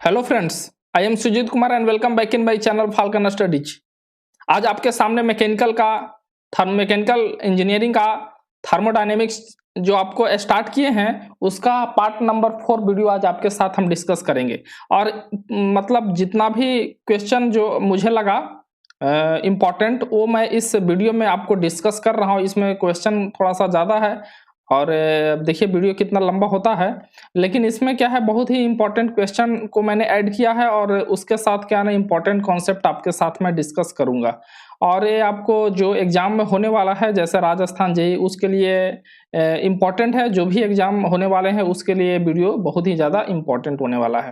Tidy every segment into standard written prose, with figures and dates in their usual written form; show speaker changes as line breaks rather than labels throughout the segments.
Hello friends, I am Sujit Kumar and welcome back in my channel Falcon Studies. आज आपके सामने mechanical engineering का thermodynamics जो आपको स्टार्ट किए हैं उसका पार्ट नंबर 4 वीडियो आज आपके साथ हम डिस्कस करेंगे। और मतलब जितना भी क्वेश्चन जो मुझे लगा इम्पोर्टेंट वो मैं इस वीडियो में आपको डिस्कस कर रहा हूँ। इसमें क्वेश्चन थोड़ा सा ज़्यादा है और देखिए वीडियो कितना लंबा होता है, लेकिन इसमें क्या है बहुत ही इंपॉर्टेंट क्वेश्चन को मैंने ऐड किया है और उसके साथ क्या है ना इंपॉर्टेंट कॉन्सेप्ट आपके साथ मैं डिस्कस करूंगा। और ये आपको जो एग्जाम में होने वाला है जैसे राजस्थान जेईई उसके लिए इम्पॉर्टेंट है। जो भी एग्जाम होने वाले हैं उसके लिए वीडियो बहुत ही ज़्यादा इम्पॉर्टेंट होने वाला है।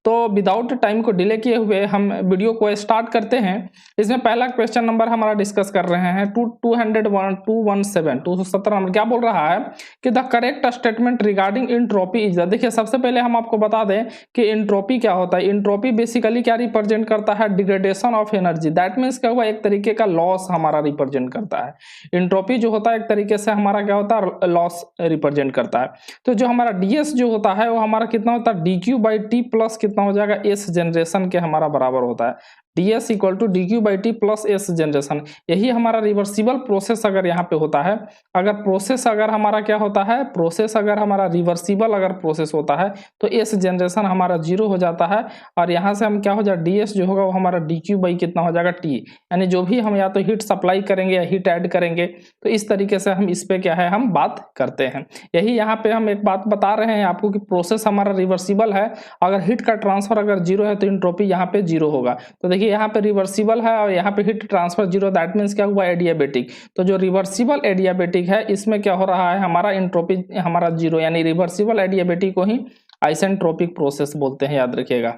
तो विदाउट टाइम को डिले किए हुए हम वीडियो को स्टार्ट करते हैं। इसमें पहला क्वेश्चन नंबर हमारा डिस्कस कर रहे हैं 217 नंबर क्या बोल रहा है कि the correct statement regarding entropy is the. देखिए सबसे पहले हम आपको बता दें कि इंट्रोपी क्या होता है। इंट्रोपी बेसिकली क्या रिप्रेजेंट करता है, degradation of energy. That means क्या हुआ, एक तरीके का लॉस हमारा रिप्रेजेंट करता है। इंट्रोपी जो होता है एक तरीके से हमारा क्या होता है, लॉस रिप्रेजेंट करता है। तो जो हमारा डीएस जो होता है वो हमारा कितना होता है, D Q by T plus कितना हो जाएगा, एस जनरेशन के हमारा बराबर होता है। ds equal to D Q by T plus S generation. यही हमारा रिवर्सिबल प्रोसेस अगर यहाँ पे होता है, अगर प्रोसेस अगर हमारा क्या होता है, प्रोसेस अगर हमारा रिवर्सिबल अगर प्रोसेस होता है तो एस जनरेशन हमारा जीरो हो जाता है। और यहाँ से हम क्या हो जाए, ds जो होगा वो हमारा डी क्यू बाई कितना हो जाएगा, टी। यानी जो भी हम या तो हीट सप्लाई करेंगे या हीट ऐड करेंगे तो इस तरीके से हम इस पे क्या है हम बात करते हैं। यही यहाँ पे हम एक बात बता रहे हैं आपको कि प्रोसेस हमारा रिवर्सिबल है। अगर हीट का ट्रांसफर अगर जीरो है तो इंट्रोपी यहाँ पे जीरो होगा। तो देखिए यहाँ पे रिवर्सिबल है और यहाँ पे heat transfer zero, that means क्या हुआ, एडियाबेटिक। तो जो रिवर्सिबल एडियाबेटिक है इसमें क्या हो रहा है, हमारा इंट्रोपी हमारा जीरो, यानी रिवर्सिबल एडियाबेटिक को ही आइसेंट्रोपिक प्रोसेस बोलते हैं, याद रखिएगा।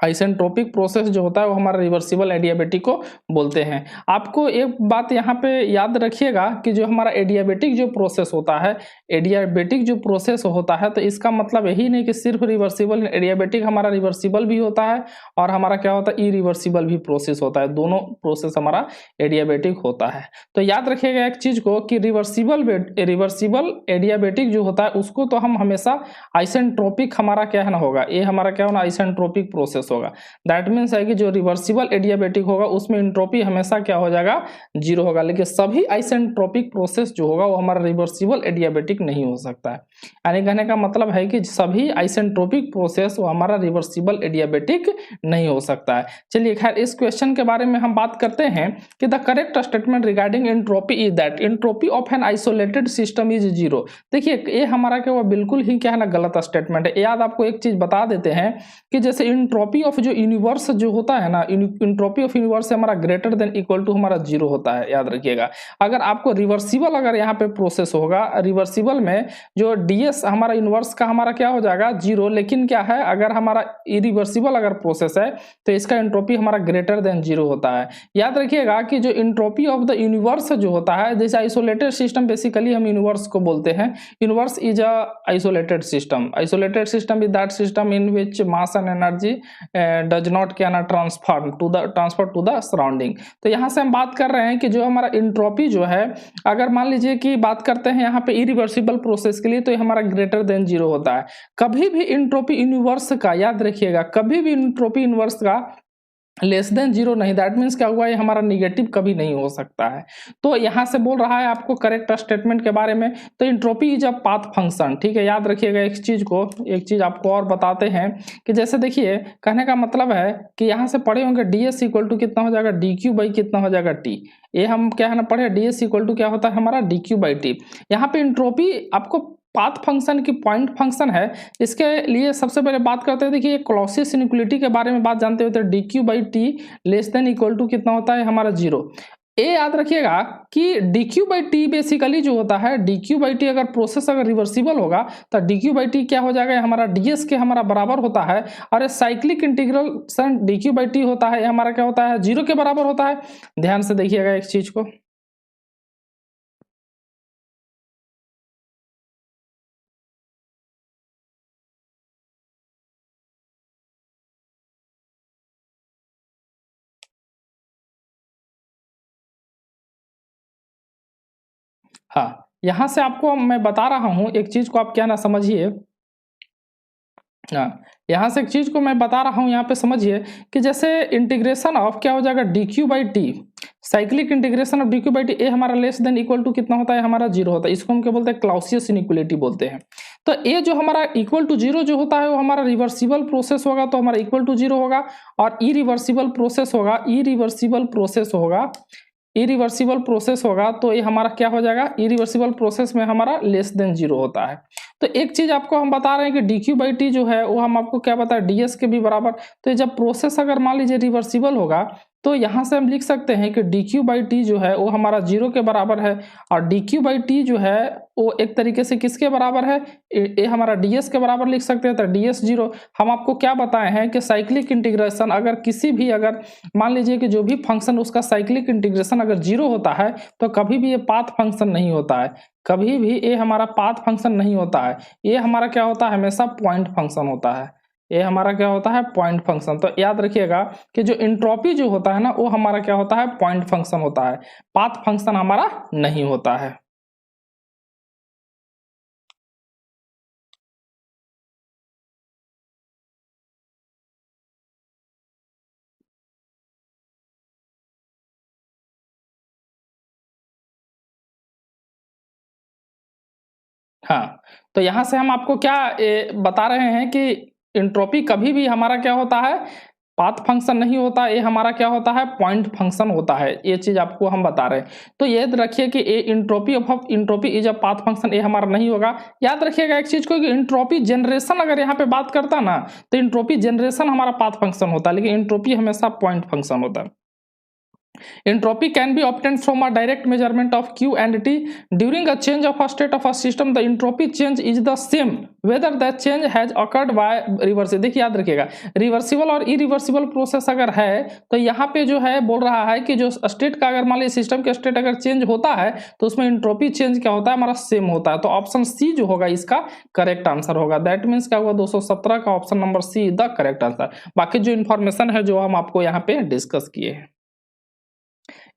आइसेंट्रोपिक प्रोसेस जो होता है वो हमारा रिवर्सिबल एडियाबेटिक को बोलते हैं। आपको एक बात यहाँ पे याद रखिएगा कि जो हमारा एडियाबेटिक जो प्रोसेस होता है, एडियाबेटिक जो प्रोसेस होता है तो इसका मतलब यही नहीं कि सिर्फ रिवर्सिबल, एडियाबेटिक हमारा रिवर्सिबल भी होता है और हमारा क्या होता है, इरिवर्सिबल भी प्रोसेस होता है। दोनों प्रोसेस हमारा एडियाबेटिक होता है। तो याद रखिएगा एक चीज को कि रिवर्सिबल एडियाबेटिक जो होता है उसको तो हम हमेशा आइसेंट्रोपिक हमारा क्या है ना होगा, ये हमारा क्या होना, आइसेंट्रोपिक प्रोसेस होगा। दैट मीन्स है कि जो रिवर्सिबल एडियाबेटिक होगा उसमें इंट्रोपी हमेशा क्या हो जाएगा, जीरो होगा। लेकिन सभी आइसेंट्रोपिक प्रोसेस जो होगा वो हमारा रिवर्सिबल एडियाबेटिक नहीं हो सकता है। यानी कहने का मतलब है कि सभी आइसेंट्रोपिक प्रोसेस वो हमारा रिवर्सिबल एडियाबेटिक नहीं हो सकता है। चलिए खैर इस क्वेश्चन के बारे में हम बात करते हैं कि the correct statement regarding entropy is that entropy of an isolated system is zero. देखिए ये हमारा क्या हुआ, बिल्कुल ही क्या है ना गलत स्टेटमेंट है। याद आपको एक चीज बता देते हैं कि जैसे एंट्रोपी ऑफ जो यूनिवर्स जो होता है ना, एंट्रोपी ऑफ यूनिवर्स हमारा ग्रेटर देन इक्वल टू हमारा जीरो होता है, याद रखिएगा। अगर आपको रिवर्सिबल अगर यहाँ पे प्रोसेस होगा, रिवर्सिबल में जो डीएस हमारा यूनिवर्स का हमारा क्या हो जाएगा, जीरो। लेकिन क्या है, अगर हमारा इरिवर्सिबल अगर प्रोसेस है तो इसका एंट्रोपी हमारा ग्रेटर देन जीरो होता है। याद रखिएगा कि जो एंट्रोपी ऑफ द यूनिवर्स जो होता है, जैसे आइसोलेटेड सिस्टम बेसिकली हम यूनिवर्स को बोलते हैं। Universe is a isolated system. Isolated system is that system in which mass and energy does not can transfer to the surrounding. तो यहाँ से हम बात कर रहे हैं कि जो हमारा एंट्रोपी जो है, अगर मान लीजिए कि बात करते हैं यहाँ पे इरिवर्सिबल प्रोसेस के लिए तो ये हमारा ग्रेटर देन जीरो होता है। कभी भी एंट्रोपी यूनिवर्स का, याद रखिएगा, कभी भी एंट्रोपी यूनिवर्स का लेस देन जीरो नहीं। दैट मीन्स क्या हुआ, ये हमारा निगेटिव कभी नहीं हो सकता है। तो यहाँ से बोल रहा है आपको करेक्ट स्टेटमेंट के बारे में। तो entropy is a path function, ठीक है। याद रखिएगा एक चीज को, एक चीज आपको और बताते हैं कि जैसे देखिए कहने का मतलब है कि यहाँ से पढ़े होंगे ds इक्वल टू कितना हो जाएगा, डी क्यू बाई कितना हो जाएगा, टी। ये हम क्या है ना पढ़े, ds इक्वल टू क्या होता है हमारा, डी क्यू बाई टी। यहाँ पे एंट्रोपी आपको पाथ फंक्शन की पॉइंट फंक्शन है। इसके लिए सबसे पहले बात करते हैं, देखिए क्लॉसियस इनइक्वालिटी के बारे में बात जानते हुए, तो D Q by T less than equal to कितना होता है हमारा, जीरो। ये याद रखिएगा कि D Q by T basically जो होता है, डी क्यू बाई टी अगर प्रोसेस अगर रिवर्सिबल होगा तो डी क्यू बाई टी क्या हो जाएगा, हमारा डीएस के हमारा बराबर होता है। और cyclic integral D Q by T होता है, हमारा क्या होता है, जीरो के बराबर होता है। ध्यान से देखिएगा एक चीज को। हाँ, यहां से आपको मैं बता रहा हूं एक चीज को, आप क्या ना समझिए हाँ, यहाँ से एक चीज को मैं बता रहा हूँ, यहाँ पे समझिए कि जैसे इंटीग्रेशन ऑफ क्या हो जाएगा D Q by T, cyclic integration of D Q by T, ए हमारा लेस देन इक्वल टू कितना होता है, हमारा जीरो होता है। इसको हम क्या बोलते हैं, क्लाउसियस इनइक्वलिटी बोलते हैं। तो ए जो हमारा इक्वल टू जीरो जो होता है वो हमारा रिवर्सिबल प्रोसेस होगा, तो हमारा इक्वल टू जीरो होगा। और इरिवर्सिबल प्रोसेस होगा, इरिवर्सिबल प्रोसेस होगा, इरिवर्सिबल प्रोसेस होगा तो ये हमारा क्या हो जाएगा, इरिवर्सिबल प्रोसेस में हमारा लेस देन जीरो होता है। तो एक चीज आपको हम बता रहे हैं कि डी क्यू बाई टी जो है वो हम आपको क्या बताया, डी एस के भी बराबर। तो ये जब प्रोसेस अगर मान लीजिए रिवर्सिबल होगा तो यहाँ से हम लिख सकते हैं कि डी क्यू बाई टी जो है वो हमारा जीरो के बराबर है, और डी क्यू बाई टी जो है वो एक तरीके से किसके बराबर है, ये हमारा डी एस के बराबर लिख सकते हैं। तो डी एस जीरो, हम आपको क्या बताए हैं कि साइक्लिक इंटीग्रेशन अगर किसी भी, अगर मान लीजिए कि जो भी फंक्शन उसका साइक्लिक इंटीग्रेशन अगर जीरो होता है तो कभी भी ये पाथ फंक्शन नहीं होता है, कभी भी ये हमारा पाथ फंक्शन नहीं होता है। ये हमारा क्या होता है, हमेशा पॉइंट फंक्शन होता है। ये हमारा क्या होता है, पॉइंट फंक्शन। तो याद रखिएगा कि जो एंट्रोपी जो होता है ना वो हमारा क्या होता है, पॉइंट फंक्शन होता है, पाथ फंक्शन हमारा नहीं होता है। हाँ, तो यहाँ से हम आपको क्या बता रहे हैं कि एंट्रोपी कभी भी हमारा क्या होता है, पाथ फंक्शन नहीं होता, ये हमारा क्या होता है, पॉइंट फंक्शन होता है। ये चीज आपको हम बता रहे हैं। तो याद रखिए कि ए entropy of entropy is a path function, ये हमारा नहीं होगा। याद रखिएगा एक चीज को कि इंट्रोपी जनरेशन अगर यहाँ पे बात करता ना तो इंट्रोपी जनरेशन हमारा पाथ फंक्शन होता है, लेकिन इंट्रोपी हमेशा पॉइंट फंक्शन होता है। Entropy can be obtained from a direct measurement of Q and T. During a change of a state of a system, the entropy change is the same whether the change has occurred by reversible। देखिए याद रखिएगा, reversible और irreversible process अगर है तो यहाँ पे जो है बोल रहा है कि जो स्टेट का अगर मान लीजिए सिस्टम के स्टेट अगर चेंज होता है तो उसमें एंट्रोपी चेंज क्या होता है, हमारा सेम होता है। तो ऑप्शन सी जो होगा इसका करेक्ट आंसर होगा। दैट मीन्स क्या होगा, 217 का option number see the correct answer. बाकी जो इन्फॉर्मेशन है जो हम आपको यहाँ पे डिस्कस किए हैं।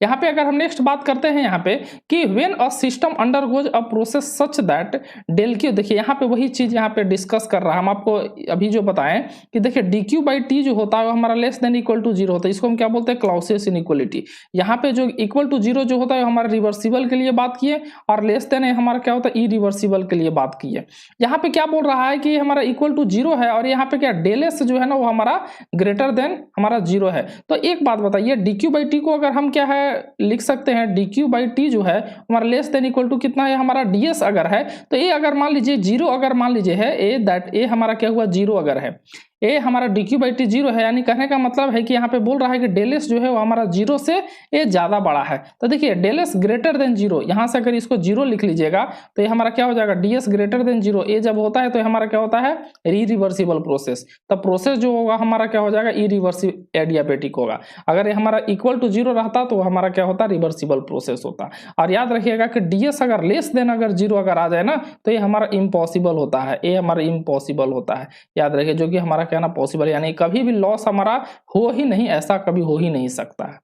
यहाँ पे अगर हम नेक्स्ट बात करते हैं यहाँ पे कि when a system undergoes a process such that del Q, देखिए यहाँ पे वही चीज यहाँ पे डिस्कस कर रहा है। हम आपको अभी जो बताएं कि देखिए डी क्यू बाई टी जो होता है वो हमारा less than equal to zero होता है। इसको हम क्या बोलते हैं, क्लाउसियस इनइक्वलिटी। यहाँ पे जो इक्वल टू जीरो जो होता है हमारा रिवर्सिबल के लिए बात किए, और लेस देन हमारा क्या होता है, इरिवर्सिबल के लिए बात किए। यहाँ पे क्या बोल रहा है कि हमारा इक्वल टू जीरो है, और यहाँ पे क्या डेल एस जो है ना वो हमारा ग्रेटर देन हमारा जीरो है। तो एक बात बताइए, डी क्यू बाई टी को अगर हम क्या है लिख सकते हैं, डी क्यू बाई टी जो है हमारा लेस देन इक्वल टू कितना है, हमारा डी एस अगर है तो ये अगर मान लीजिए जीरो अगर मान लीजिए है ए, दैट ए हमारा क्या हुआ, जीरो अगर है, ए हमारा D Q by T zero है, यानी कहने का मतलब है कि यहाँ पे बोल रहा है कि डेल एस जो है वो हमारा जीरो से ए ज्यादा बड़ा है। तो देखिए del S greater than zero, यहाँ से अगर इसको जीरो लिख लीजिएगा तो ये हमारा क्या हो जाएगा, D S greater than zero. ए जब होता है तो हमारा क्या होता है, रिवर्सिबल प्रोसेस। तब प्रोसेस जो होगा हमारा क्या हो जाएगा, इरिवर्सिबल एडियाबेटिक होगा। अगर ये हमारा इक्वल टू जीरो रहता तो हमारा क्या होता, रिवर्सिबल प्रोसेस होता। और याद रखिएगा कि डी एस अगर लेस देन अगर जीरो अगर आ जाए ना तो ये हमारा इम्पॉसिबल होता है, ये हमारा इम्पॉसिबल होता है। याद रखिए, जो कि हमारा क्या ना पॉसिबल, यानी कभी भी लॉस हमारा हो ही नहीं, ऐसा कभी हो ही नहीं सकता है।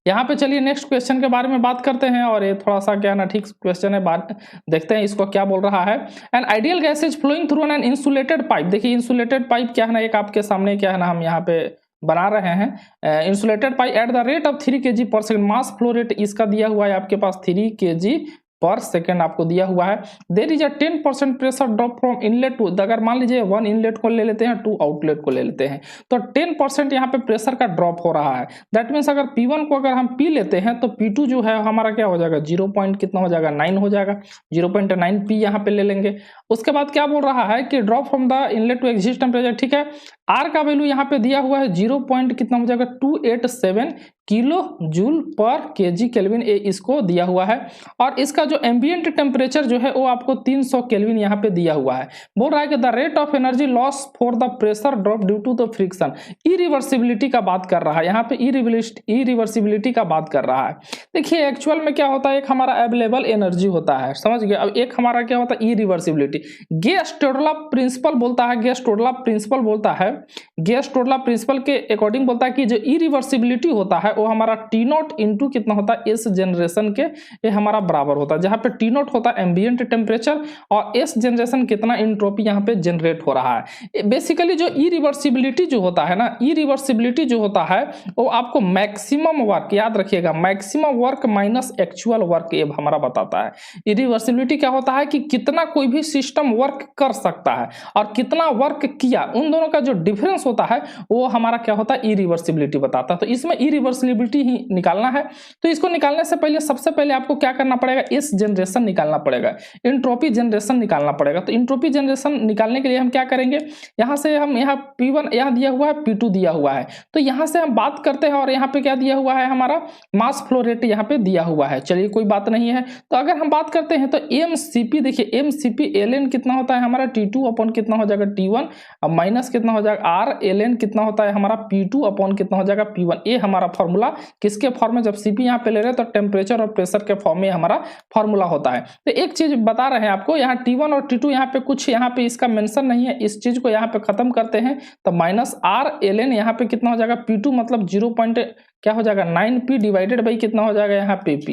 यहाँ पे चलिए नेक्स्ट क्वेश्चन के बारे में बात करते हैं, और ये थोड़ा सा क्या ना ठीक क्वेश्चन है, बात देखते हैं इसको क्या बोल रहा है। An ideal gas is flowing through an insulated pipe. देखिए इंसुलेटेड पाइप क्या है ना, एक आपके सामने क्या है ना हम यहाँ पे बना रहे हैं। Insulated pipe eight the rate of 3 kg पर सेकेंड, मास फ्लो रेट इसका दिया हुआ है आपके पास 3 kg पर सेकेंड आपको दिया हुआ है। There is a 10% pressure drop from inlet to, अगर मान लीजिए 1 इनलेट को ले लेते हैं 2 आउटलेट को ले लेते हैं तो 10% यहाँ पे प्रेशर का ड्रॉप हो रहा है। दैट मीन्स अगर P1 को अगर हम पी लेते हैं तो P2 जो है हमारा क्या हो जाएगा, 0 पॉइंट कितना हो जाएगा, 9 हो जाएगा, 0.9 P यहाँ पे ले लेंगे। उसके बाद क्या बोल रहा है कि drop from the inlet to exit temperature, ठीक है। आर का वैल्यू यहाँ पे दिया हुआ है 0 पॉइंट कितना हो जाएगा, 287 kilo joule per KG kelvin, ए इसको दिया हुआ है। और इसका जो एम्बिएंट टेम्परेचर जो है वो आपको 300 केल्विन यहाँ पे दिया हुआ है। बोल रहा है कि the rate of energy loss for the pressure drop due to the friction, irreversibility का बात कर रहा है यहाँ पे, इरिवर्सिबिलिटी का बात कर रहा है। देखिए एक्चुअल में क्या होता है, एक हमारा अवेलेबल एनर्जी होता है, समझ गए। अब एक हमारा क्या होता है, इरिवर्सिबिलिटी। गेस्ट-टोडला प्रिंसिपल बोलता है, गेस्ट-टोडला प्रिंसिपल बोलता है, गेस्ट-टोडला प्रिंसिपल के अकॉर्डिंग बोलता है कि जो इरिवर्सिबिलिटी होता है है वो हमारा टी नॉट इंटू कितना होता है एस जनरेशन के ये हमारा बराबर होता है, जहाँ पे टी नॉट होता है एम्बियंट टेम्परेचर और एस जनरेशन कितना इंट्रोपी यहाँ पे जनरेट हो रहा है। बेसिकली जो इरिवर्सिबिलिटी जो होता है ना, इरिवर्सिबिलिटी जो होता है वो आपको मैक्सिमम वर्क, याद रखिएगा, maximum work minus actual work ये हमारा बताता है। इरिवर्सिबिलिटी क्या होता है कि कितना कोई भी सिस्टम वर्क कर सकता है और कितना वर्क किया, उन दोनों का जो डिफरेंस होता है वो हमारा क्या होता है इरिवर्सिबिलिटी बताता है। तो इसमें इरिवर्सिबिलिटी ही निकालना है। तो इसको निकालने से पहले सबसे पहले आपको क्या करना पड़ेगा, इस जनरेशन निकालना पड़ेगा, इंट्रोपी जनरेशन निकालना पड़ेगा। तो इंट्रोपी जनरेशन निकालने के लिए हम क्या करेंगे, यहाँ से हम यहाँ P1 यहाँ दिया हुआ है, P2 दिया हुआ है, तो यहाँ से हम बात करते हैं और यहाँ पे क्या दिया हुआ है हमारा मास फ्लो रेट यहाँ पे दिया हुआ है। चलिए कोई बात नहीं है। तो अगर हम बात करते हैं तो एमसीपी, देखिए एमसीपी एलएन कितना होता है हमारा T2 अपॉन कितना हो जाएगा T1 अब माइनस कितना हो जाएगा आर एलएन कितना होता है हमारा P2 अपॉन कितना हो जाएगा P1। ये हमारा फॉर्मूला किसके फॉर्म में, जब सीपी यहाँ पे ले रहे हैं तो टेम्परेचर और प्रेशर के फॉर्म में हमारा फॉर्मूला होता है। तो एक चीज बता रहे हैं आपको, यहाँ T1 और T2 यहाँ पे कुछ यहाँ पे इसका मेंशन नहीं है, इस चीज को यहाँ पे खत्म करते हैं तो माइनस आर एलएन यहाँ पे कितना हो जाएगा P2 मतलब 0. क्या हो जाएगा 9p डिवाइडेड बाई कितना हो जाएगा यहाँ पे p।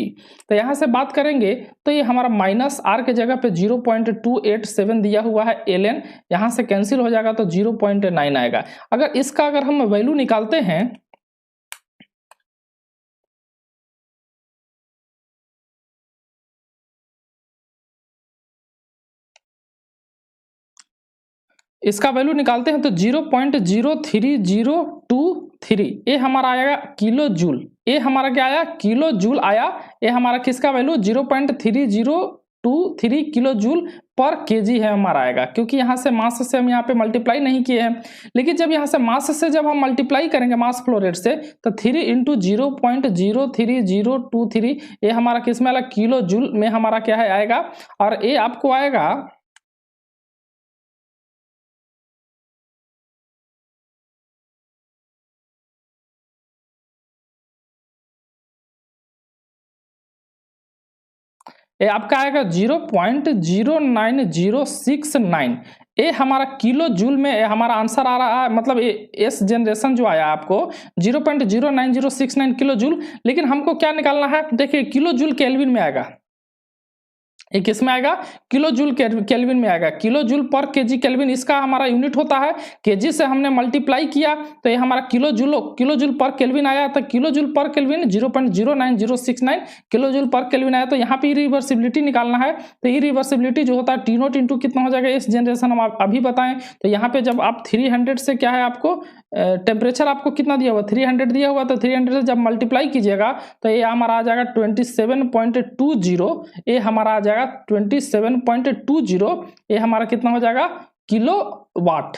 तो यहाँ से बात करेंगे तो ये हमारा माइनस आर के जगह पे 0.287 दिया हुआ है एलएन, यहाँ से कैंसिल हो जाएगा तो 0.9 आएगा। अगर हम वैल्यू निकालते हैं इसका वैल्यू निकालते हैं तो 0.03023 ये हमारा आएगा किलो जूल। ये हमारा क्या आया, किलो जूल आया। ये हमारा किसका value 0.3023 kilo joule per KG है हमारा आएगा, क्योंकि यहाँ से मास से हम यहाँ पे मल्टीप्लाई नहीं किए हैं। लेकिन जब यहाँ से मास से जब हम मल्टीप्लाई करेंगे मास फ्लो रेट से तो 3 इंटू 0.03023 ये हमारा किस में आएगा, किलो जूल में हमारा क्या है आएगा। और ये आपको आएगा ये आपका आएगा 0.09069। ये हमारा किलो जूल में हमारा आंसर आ रहा है, मतलब ये एस जनरेशन जो आया आपको 0.09069 किलो जूल। लेकिन हमको क्या निकालना है, देखिए किलो जूल केल्विन में आएगा, ये किस में आएगा, किलो जूल केल्विन में आएगा। Kilo joule per KG kelvin इसका हमारा यूनिट होता है, केजी से हमने मल्टीप्लाई किया तो ये हमारा किलो जूल पर केल्विन आया। तो किलो जूल पर केल्विन 0.09069 किलो जूल पर केल्विन आया। तो यहाँ पे रिवर्सिबिलिटी निकालना है। तो ये रिवर्सिबिलिटी जो होता है टी नोट इंटू कितना हो जाएगा इस जनरेशन, हम अभी बताएं। तो यहाँ पे जब आप 300 से क्या है आपको टेम्परेचर आपको कितना दिया हुआ 300 दिया हुआ, तो 300 से जब मल्टीप्लाई कीजिएगा तो ये हमारा आ जाएगा 27.20, ये हमारा आ जाएगा 27.20, ये हमारा कितना हो जाएगा किलो वाट।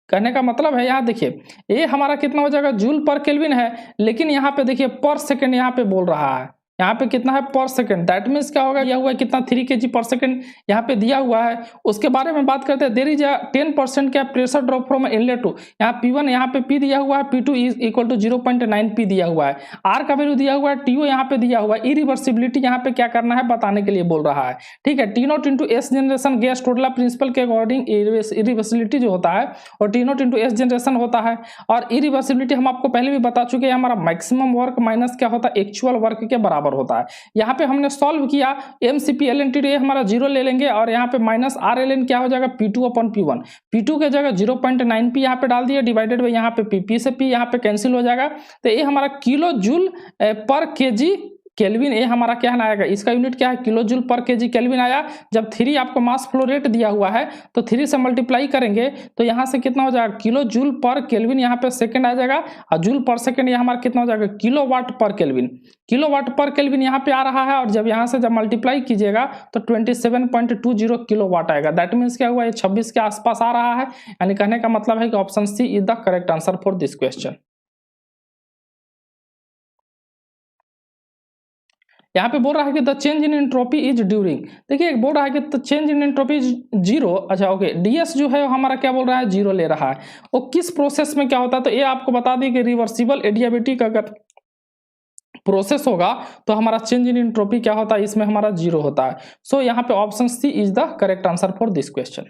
कहने का मतलब है यहाँ देखिए ये हमारा कितना हो जाएगा जूल पर केल्विन है, लेकिन यहाँ पे देखिए पर सेकंड यहाँ पे बोल रहा है, यहाँ पे कितना है पर सेकंड। दैट मीन्स क्या होगा, दिया हुआ है कितना 3 kg पर सेकंड यहाँ पे दिया हुआ है। उसके बारे में बात करते हैं, देयर इज 10% क्या pressure drop from inlet to, यहाँ P1 यहाँ पे P दिया हुआ है, P2 is equal to 0.9p दिया हुआ है, R का वैल्यू दिया हुआ है, TO यहाँ पे दिया हुआ है। इरिवर्सिबिलिटी यहाँ पे क्या करना है बताने के लिए बोल रहा है, ठीक है। T not into S generation Gouy Stodola principle के अकॉर्डिंग इरिवर्सिबिलिटी जो होता है और T not into S generation होता है। और इरिवर्सिबिलिटी हम आपको पहले भी बता चुके हैं, हमारा मैक्सिमम वर्क माइनस क्या होता है एक्चुअल वर्क के बराबर होता है। यहाँ पे हमने सॉल्व किया एमसीपी एलएनटी हमारा 0 ले लेंगे और यहाँ पे माइनस आर एल एन क्या हो जाएगा P2 अपॉन P1, P2 के जगह 0.9p यहाँ पे डाल दिया डिवाइडेड बाई यहाँ पे P से P यहाँ पे कैंसिल हो जाएगा। तो ये हमारा kilo joule per KG kelvin ये हमारा क्या आएगा, इसका यूनिट क्या है kilo joule per KG kelvin आया। जब 3 आपको मास फ्लो रेट दिया हुआ है तो 3 से मल्टीप्लाई करेंगे तो यहाँ से कितना हो जाएगा किलो जूल पर केल्विन यहाँ पे सेकंड आ जाएगा, और जूल पर सेकंड ये हमारा कितना हो जाएगा किलो वाट पर केल्विन, किलो वाट पर केल्विन यहाँ पे आ रहा है। और जब यहाँ से जब मल्टीप्लाई कीजिएगा तो 27.20 किलो वाट आएगा। दैट मीन्स क्या हुआ, ये 26 के आसपास आ रहा है। यानी कहने का मतलब है कि option C is the correct answer for this question. यहाँ पे बोल रहा है कि the change in entropy is during, देखिए बोल रहा है कि the change in entropy is 0। अच्छा ओके, डीएस जो है हमारा क्या बोल रहा है 0 ले रहा है। वो किस प्रोसेस में क्या होता है, तो ये आपको बता दी कि रिवर्सिबल एडियाबेटिक अगर प्रोसेस होगा तो हमारा चेंज इन एंट्रोपी क्या होता है, इसमें हमारा 0 होता है। सो यहाँ पे option C is the correct answer for this question.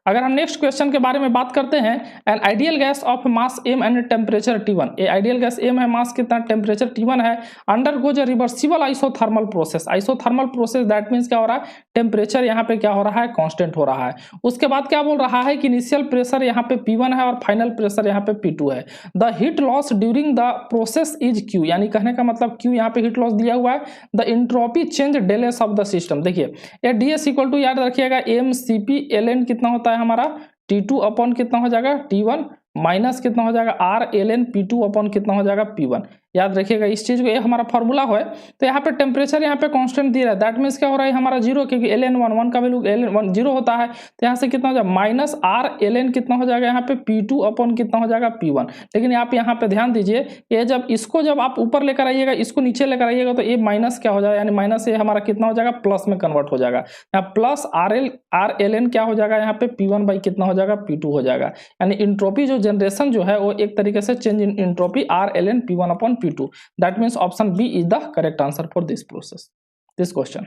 अगर हम नेक्स्ट क्वेश्चन के बारे में बात करते हैं, N ideal gas of mass m and temperature T1, a ideal gas m है, मास कितना, टेम्परेचर T1 है, undergoes a reversible isothermal process, isothermal process that means क्या हो रहा है, टेम्परेचर यहाँ पे क्या हो रहा है, कांस्टेंट हो रहा है। उसके बाद क्या बोल रहा है कि इनिशियल प्रेशर यहाँ पे P1 है और फाइनल प्रेशर यहाँ पे P2 है। The heat loss during the process is Q, यानी कहने का मतलब Q यहाँ पे हीट लॉस दिया हुआ है। The entropy change del S of the system, देखिए ये ds इक्वल टू याद रखिएगा mCp ln कितना होता है हमारा T2 अपॉन कितना हो जाएगा T1 माइनस कितना हो जाएगा R ln P2 अपॉन कितना हो जाएगा P1। याद रखिएगा इस चीज को, ये हमारा फॉर्मूला है। तो यहाँ पे टेम्परेचर यहाँ पे कांस्टेंट दिया है, दैट मीन्स क्या हो रहा है हमारा जीरो, क्योंकि ln1 का वैल्यू ln1 जीरो होता है। तो यहाँ से कितना हो जाएगा माइनस R ln कितना हो जाएगा यहाँ पे P2 अपॉन कितना हो जाएगा P1। लेकिन आप यहाँ पे ध्यान दीजिए, ये जब इसको जब आप ऊपर लेकर आइएगा, इसको नीचे लेकर आइएगा, तो ये माइनस क्या हो जाएगा, यानी माइनस ये हमारा कितना हो जाएगा, प्लस में कन्वर्ट हो जाएगा। यहाँ प्लस R ln क्या हो जाएगा यहाँ पे P1 बाई कितना हो जाएगा, P2 हो जाएगा। यानी इंट्रोपी जो जनरेशन जो है वो एक तरीके से change in entropy R ln P1 upon P2। That means option B is the correct answer for this process, this question.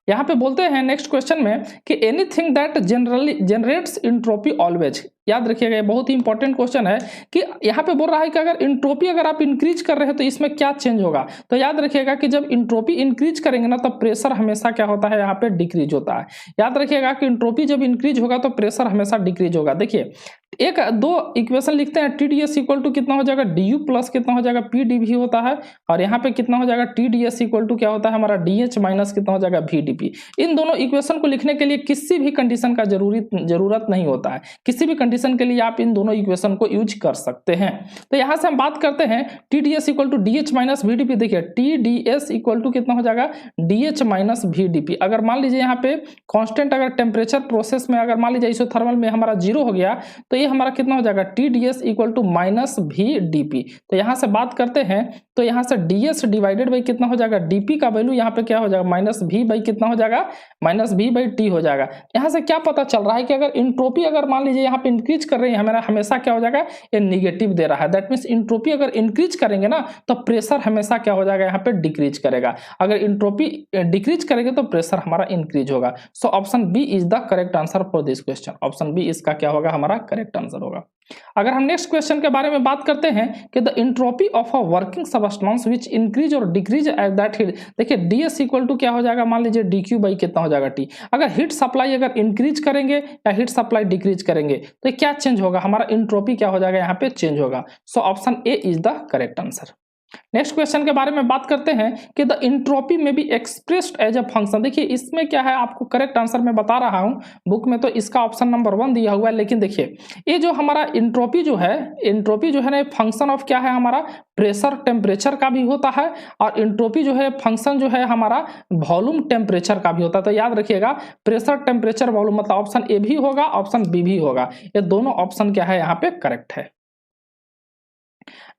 यहाँ पे बोलते हैं नेक्स्ट क्वेश्चन में कि anything that generally generates entropy always, याद रखिएगा ये बहुत ही इंपॉर्टेंट क्वेश्चन है कि यहाँ पे बोल रहा है कि अगर इंट्रोपी अगर आप इंक्रीज कर रहे हैं तो इसमें क्या चेंज होगा। तो याद रखिएगा कि जब इंट्रोपी इंक्रीज करेंगे ना तब प्रेशर हमेशा क्या होता है, यहाँ पे डिक्रीज होता है। याद रखिएगा कि इंट्रोपी जब इंक्रीज होगा तो प्रेशर हमेशा डिक्रीज होगा। देखिए एक दो इक्वेशन लिखते हैं, TdS इक्वल टू कितना हो जाएगा du प्लस कितना हो जाएगा PdV होता है, और यहाँ पे कितना हो जाएगा TdS इक्वल टू क्या होता है हमारा DH माइनस कितना हो जाएगा VdP। इन दोनों इक्वेशन को लिखने के लिए किसी भी कंडीशन का जरूरत नहीं होता है, किसी भी कंडीशन के लिए आप इन दोनों इक्वेशन को यूज कर सकते हैं। तो यहाँ से हम बात करते हैं TdS equal to DH minus VdP। देखिए TdS इक्वल टू कितना हो जाएगा DH माइनस VdP। अगर मान लीजिए यहाँ पे कॉन्स्टेंट अगर टेम्परेचर प्रोसेस में अगर मान लीजिए आइसोथर्मल में हमारा जीरो हो गया तो ये हमारा कितना हो जाएगा TdS equal to minus VdP। तो यहाँ से बात करते हैं तो यहाँ से DS डिवाइडेड बाई कितना हो जाएगा DP का वैल्यू यहाँ पे क्या हो जाएगा माइनस V बाई कितना हो जाएगा माइनस V बाई T हो जाएगा। यहाँ से क्या पता चल रहा है कि अगर इंट्रोपी अगर मान लीजिए यहाँ पे इंक्रीज कर रही है हमारा हमेशा क्या हो जाएगा ये निगेटिव दे रहा है। दैट मीन्स इंट्रोपी अगर इंक्रीज करेंगे ना तो प्रेशर हमेशा क्या हो जाएगा यहाँ पे डिक्रीज करेगा, अगर इंट्रोपी डिक्रीज करेंगे तो प्रेशर हमारा इंक्रीज होगा। So option B is the correct answer for this question, option B इसका क्या होगा हमारा करेक्ट आंसर होगा। अगर हम नेक्स्ट क्वेश्चन के बारे में बात करते हैं कि the entropy of a working substance which increase और डिक्रीज एट दैट हीट, देखिए DS इक्वल टू क्या हो जाएगा मान लीजिए DQ बाई कितना हो जाएगा T। अगर हीट सप्लाई अगर इंक्रीज करेंगे या हीट सप्लाई डिक्रीज करेंगे तो क्या चेंज होगा, हमारा इंट्रोपी क्या हो जाएगा यहाँ पे चेंज होगा। So option A is the correct answer. Next question के बारे में बात करते हैं कि द इंट्रोपी में be expressed as a function. देखिए इसमें क्या है आपको करेक्ट आंसर मैं बता रहा हूं, बुक में तो इसका ऑप्शन नंबर 1 दिया हुआ है, लेकिन देखिए ये जो हमारा इंट्रोपी जो है ना फंक्शन ऑफ क्या है हमारा प्रेशर टेम्परेचर का भी होता है, और इंट्रोपी जो है फंक्शन जो है हमारा वॉल्यूम टेम्परेचर का भी होता है। तो याद रखिएगा प्रेशर टेम्परेचर वॉल्यूम मतलब ऑप्शन ए भी होगा ऑप्शन बी भी होगा, ये दोनों ऑप्शन क्या है यहाँ पे करेक्ट है।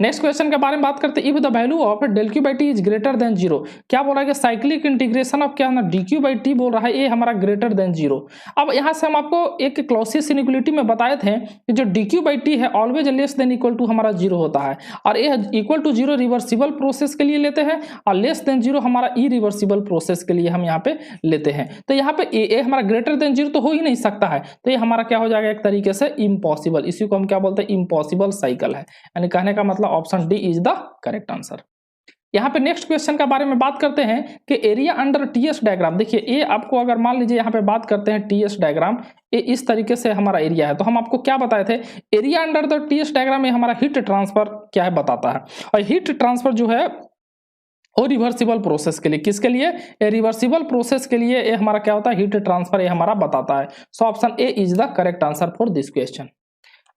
नेक्स्ट क्वेश्चन के बारे में बात करते हैं, if the value of del Q by T is greater than zero, क्या बोला है कि साइक्लिक इंटीग्रेशन ऑफ क्या है ना डी क्यू बाई टी बोल रहा है, ये हमारा ग्रेटर देन जीरो। अब यहाँ से हम आपको एक क्लॉसियस इनइक्वालिटी में बताए थे कि जो डी क्यू बाई टी है always less than equal to हमारा जीरो होता है, और ये equal to zero reversible process के लिए लेते हैं, और लेस देन जीरो हमारा इरिवर्सिबल प्रोसेस के लिए हम यहाँ पे लेते हैं। तो यहाँ पे ए हमारा ग्रेटर देन जीरो तो हो ही नहीं सकता है, तो ये हमारा क्या हो जाएगा एक तरीके से इम्पॉसिबल, इसी को हम क्या बोलते हैं इम्पॉसिबल साइकिल है, यानी कहने का मतलब option D is the correct answer. यहाँ पे नेक्स्ट क्वेश्चन के बारे में बात करते हैं कि एरिया अंडर टीएस डायग्राम। देखिए ये आपको अगर मान लीजिए यहाँ पे बात करते हैं टीएस डायग्राम, ये इस तरीके से हमारा एरिया है, तो हम आपको क्या बताए थे area under the TS diagram में हमारा हीट ट्रांसफर क्या है बताता है, और हीट ट्रांसफर जो है और रिवर्सिबल प्रोसेस के लिए, किसके लिए रिवर्सिबल प्रोसेस के लिए ये हमारा क्या होता है हीट ट्रांसफर, ये हमारा बताता है। सो option A is the correct answer for this question.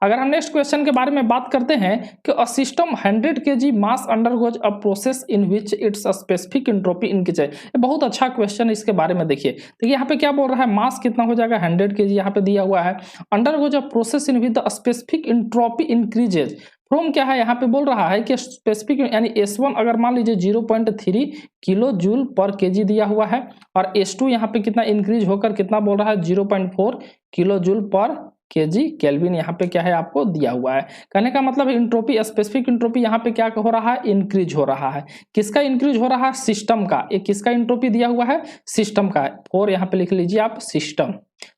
अगर हम नेक्स्ट क्वेश्चन के बारे में बात करते हैं कि a system 100 kg mass undergoes a process in which it's specific entropy increase है, ये बहुत अच्छा क्वेश्चन है, इसके बारे में देखिए। देखिए यहाँ पे क्या बोल रहा है मास कितना हो जाएगा 100 kg यहाँ पे दिया हुआ है, undergoes a process in with the specific entropy increases from क्या है यहाँ पे बोल रहा है कि स्पेसिफिक यानी S1 अगर मान लीजिए 0.3 किलो जूल पर केजी दिया हुआ है, और S2 यहाँ पे कितना इंक्रीज होकर कितना बोल रहा है 0.4 kilo joule per KG kelvin यहाँ पे क्या है आपको दिया हुआ है। कहने का मतलब इंट्रोपी स्पेसिफिक इंट्रोपी यहाँ पे क्या हो रहा है इंक्रीज हो रहा है, किसका इंक्रीज हो रहा है सिस्टम का, ये किसका इंट्रोपी दिया हुआ है सिस्टम का, और यहाँ पे लिख लीजिए आप सिस्टम।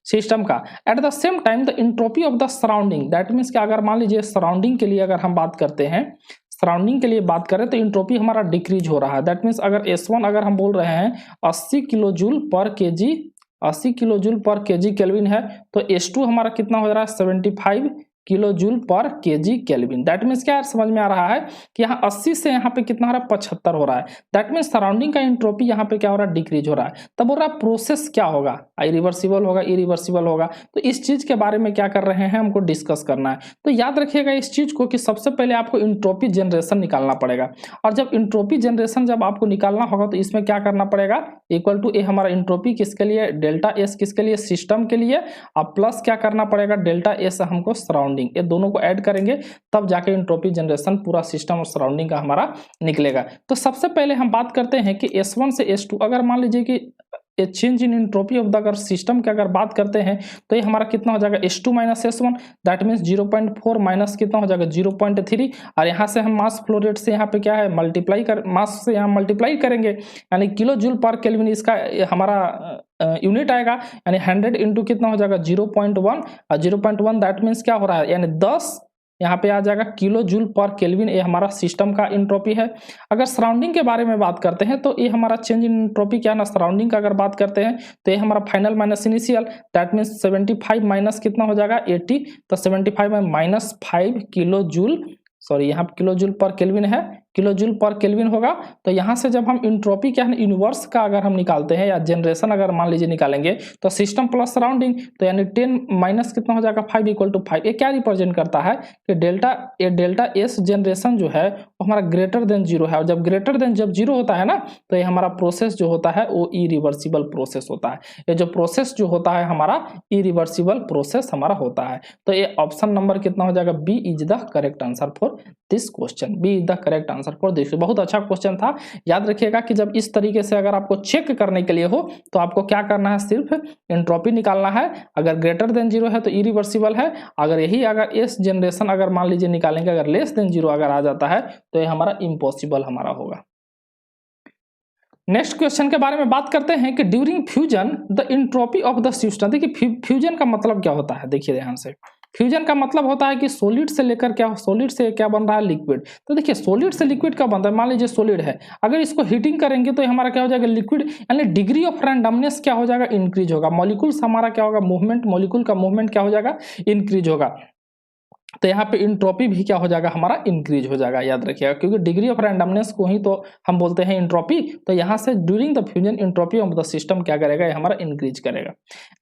सिस्टम का। At the same time the entropy of the surrounding, that means कि अगर मान लीजिए सराउंडिंग के लिए अगर हम बात करते हैं, सराउंडिंग के लिए बात करें तो इंट्रोपी हमारा डिक्रीज हो रहा है। दैट मीन्स अगर S1 अगर हम बोल रहे हैं 80 kilo joule per KG, 80 kilo joule per KG kelvin है, तो S2 हमारा कितना हो रहा है 75 kilo joule per KG kelvin. That means क्या समझ में आ रहा है कि यहाँ 80 से यहाँ पे कितना हो रहा है 75 हो रहा है। दैट मीन्स सराउंडिंग का इंट्रोपी यहाँ पे क्या हो रहा है डिक्रीज हो रहा है। तब बोल रहा है प्रोसेस क्या होगा, रिवर्सिबल होगा, इरिवर्सिबल होगा। तो इस चीज के बारे में क्या कर रहे हैं हमको डिस्कस करना है। तो याद रखिएगा इस चीज को कि सबसे पहले आपको इंट्रोपी जनरेशन निकालना पड़ेगा, और जब इंट्रोपी जनरेशन जब आपको निकालना होगा तो इसमें क्या करना पड़ेगा, इक्वल टू ए हमारा इंट्रोपी किसके लिए, डेल्टा एस किसके लिए, सिस्टम के लिए, और प्लस क्या करना पड़ेगा डेल्टा एस हमको सराउंडिंग, ये दोनों को ऐड करेंगे तब जाके इंट्रोपी जनरेशन पूरा सिस्टम और सराउंडिंग का हमारा निकलेगा। तो सबसे पहले हम बात करते हैं कि S1 से S2 अगर मान लीजिए कि change in entropy of the अगर सिस्टम की अगर बात करते हैं तो ये हमारा कितना हो जाएगा S2 minus S1, that means 0.4 minus कितना हो जाएगा 0.3, और यहाँ से हम मास फ्लो रेट से यहाँ पे क्या है मल्टीप्लाई कर, मास से यहाँ मल्टीप्लाई करेंगे, यानी किलो जूल पर केल्विन इसका हमारा यूनिट आएगा, यानी 100 इंटू कितना हो जाएगा 0.1, और 0.1 दैट मीन्स क्या हो रहा है यानी 10 यहाँ पे आ जाएगा किलो जूल पर केल्विन। ये हमारा सिस्टम का इंट्रोपी है। अगर सराउंडिंग के बारे में बात करते हैं तो ये हमारा चेंज इन इंट्रोपी क्या है ना, सराउंडिंग का अगर बात करते हैं तो ये हमारा final minus initial, that means 75 minus कितना हो जाएगा 80, तो 75 में माइनस 5 किलो जूल, सॉरी यहाँ किलो जूल पर केल्विन है, किलो जूल पर केल्विन होगा। तो यहाँ से जब हम इंट्रोपी क्या है इनवर्स का अगर हम निकालते हैं या जनरेशन अगर मान लीजिए निकालेंगे तो सिस्टम प्लस सराउंडिंग, तो यानी 10 माइनस कितना हो जाएगा 5 इक्वल टू 5। ये क्या रिप्रेजेंट करता है कि डेल्टा एस जनरेशन जो है वो हमारा ग्रेटर देन जीरो है, और जब ग्रेटर देन जब जीरो होता है ना तो ये हमारा प्रोसेस जो होता है वो इरिवर्सिबल प्रोसेस होता है। ये जो प्रोसेस जो होता है हमारा इरिवर्सिबल प्रोसेस हमारा होता है। तो ये ऑप्शन नंबर कितना हो जाएगा, B is the correct answer for this question, B is the correct answer for this. बहुत अच्छा क्वेश्चन था। याद रखिएगा कि जब इस तरीके से अगर आपको चेक करने के लिए हो तो आपको क्या करना है, सिर्फ एंट्रोपी निकालना है। अगर ग्रेटर देन जीरो है तो इरिवर्सिबल है, अगर यही अगर एस जनरेशन अगर मान लीजिए निकालेंगे अगर लेस देन जीरो अगर आ जाता है तो ये हमारा इम्पॉसिबल हमारा होगा। नेक्स्ट क्वेश्चन के बारे में बात करते हैं कि during fusion the entropy of the system. देखिए फ्यूजन का मतलब क्या होता है, देखिए ध्यान से, फ्यूजन का मतलब होता है कि सॉलिड से लेकर क्या, सॉलिड से क्या बन रहा है लिक्विड। तो देखिए सॉलिड से लिक्विड क्या बनता है, मान लीजिए सॉलिड है, अगर इसको हीटिंग करेंगे तो हमारा क्या हो जाएगा लिक्विड, यानी डिग्री ऑफ रैंडमनेस क्या हो जाएगा इंक्रीज होगा, मॉलिक्यूल्स हमारा क्या होगा मूवमेंट, मॉलिक्यूल का मूवमेंट क्या हो जाएगा इंक्रीज होगा। तो यहाँ पे इंट्रोपी भी क्या हो जाएगा हमारा इंक्रीज हो जाएगा। याद रखिएगा क्योंकि डिग्री ऑफ रैंडमनेस को ही तो हम बोलते हैं इंट्रोपी। तो यहाँ से during the fusion entropy of the system क्या करेगा, ये हमारा इंक्रीज करेगा।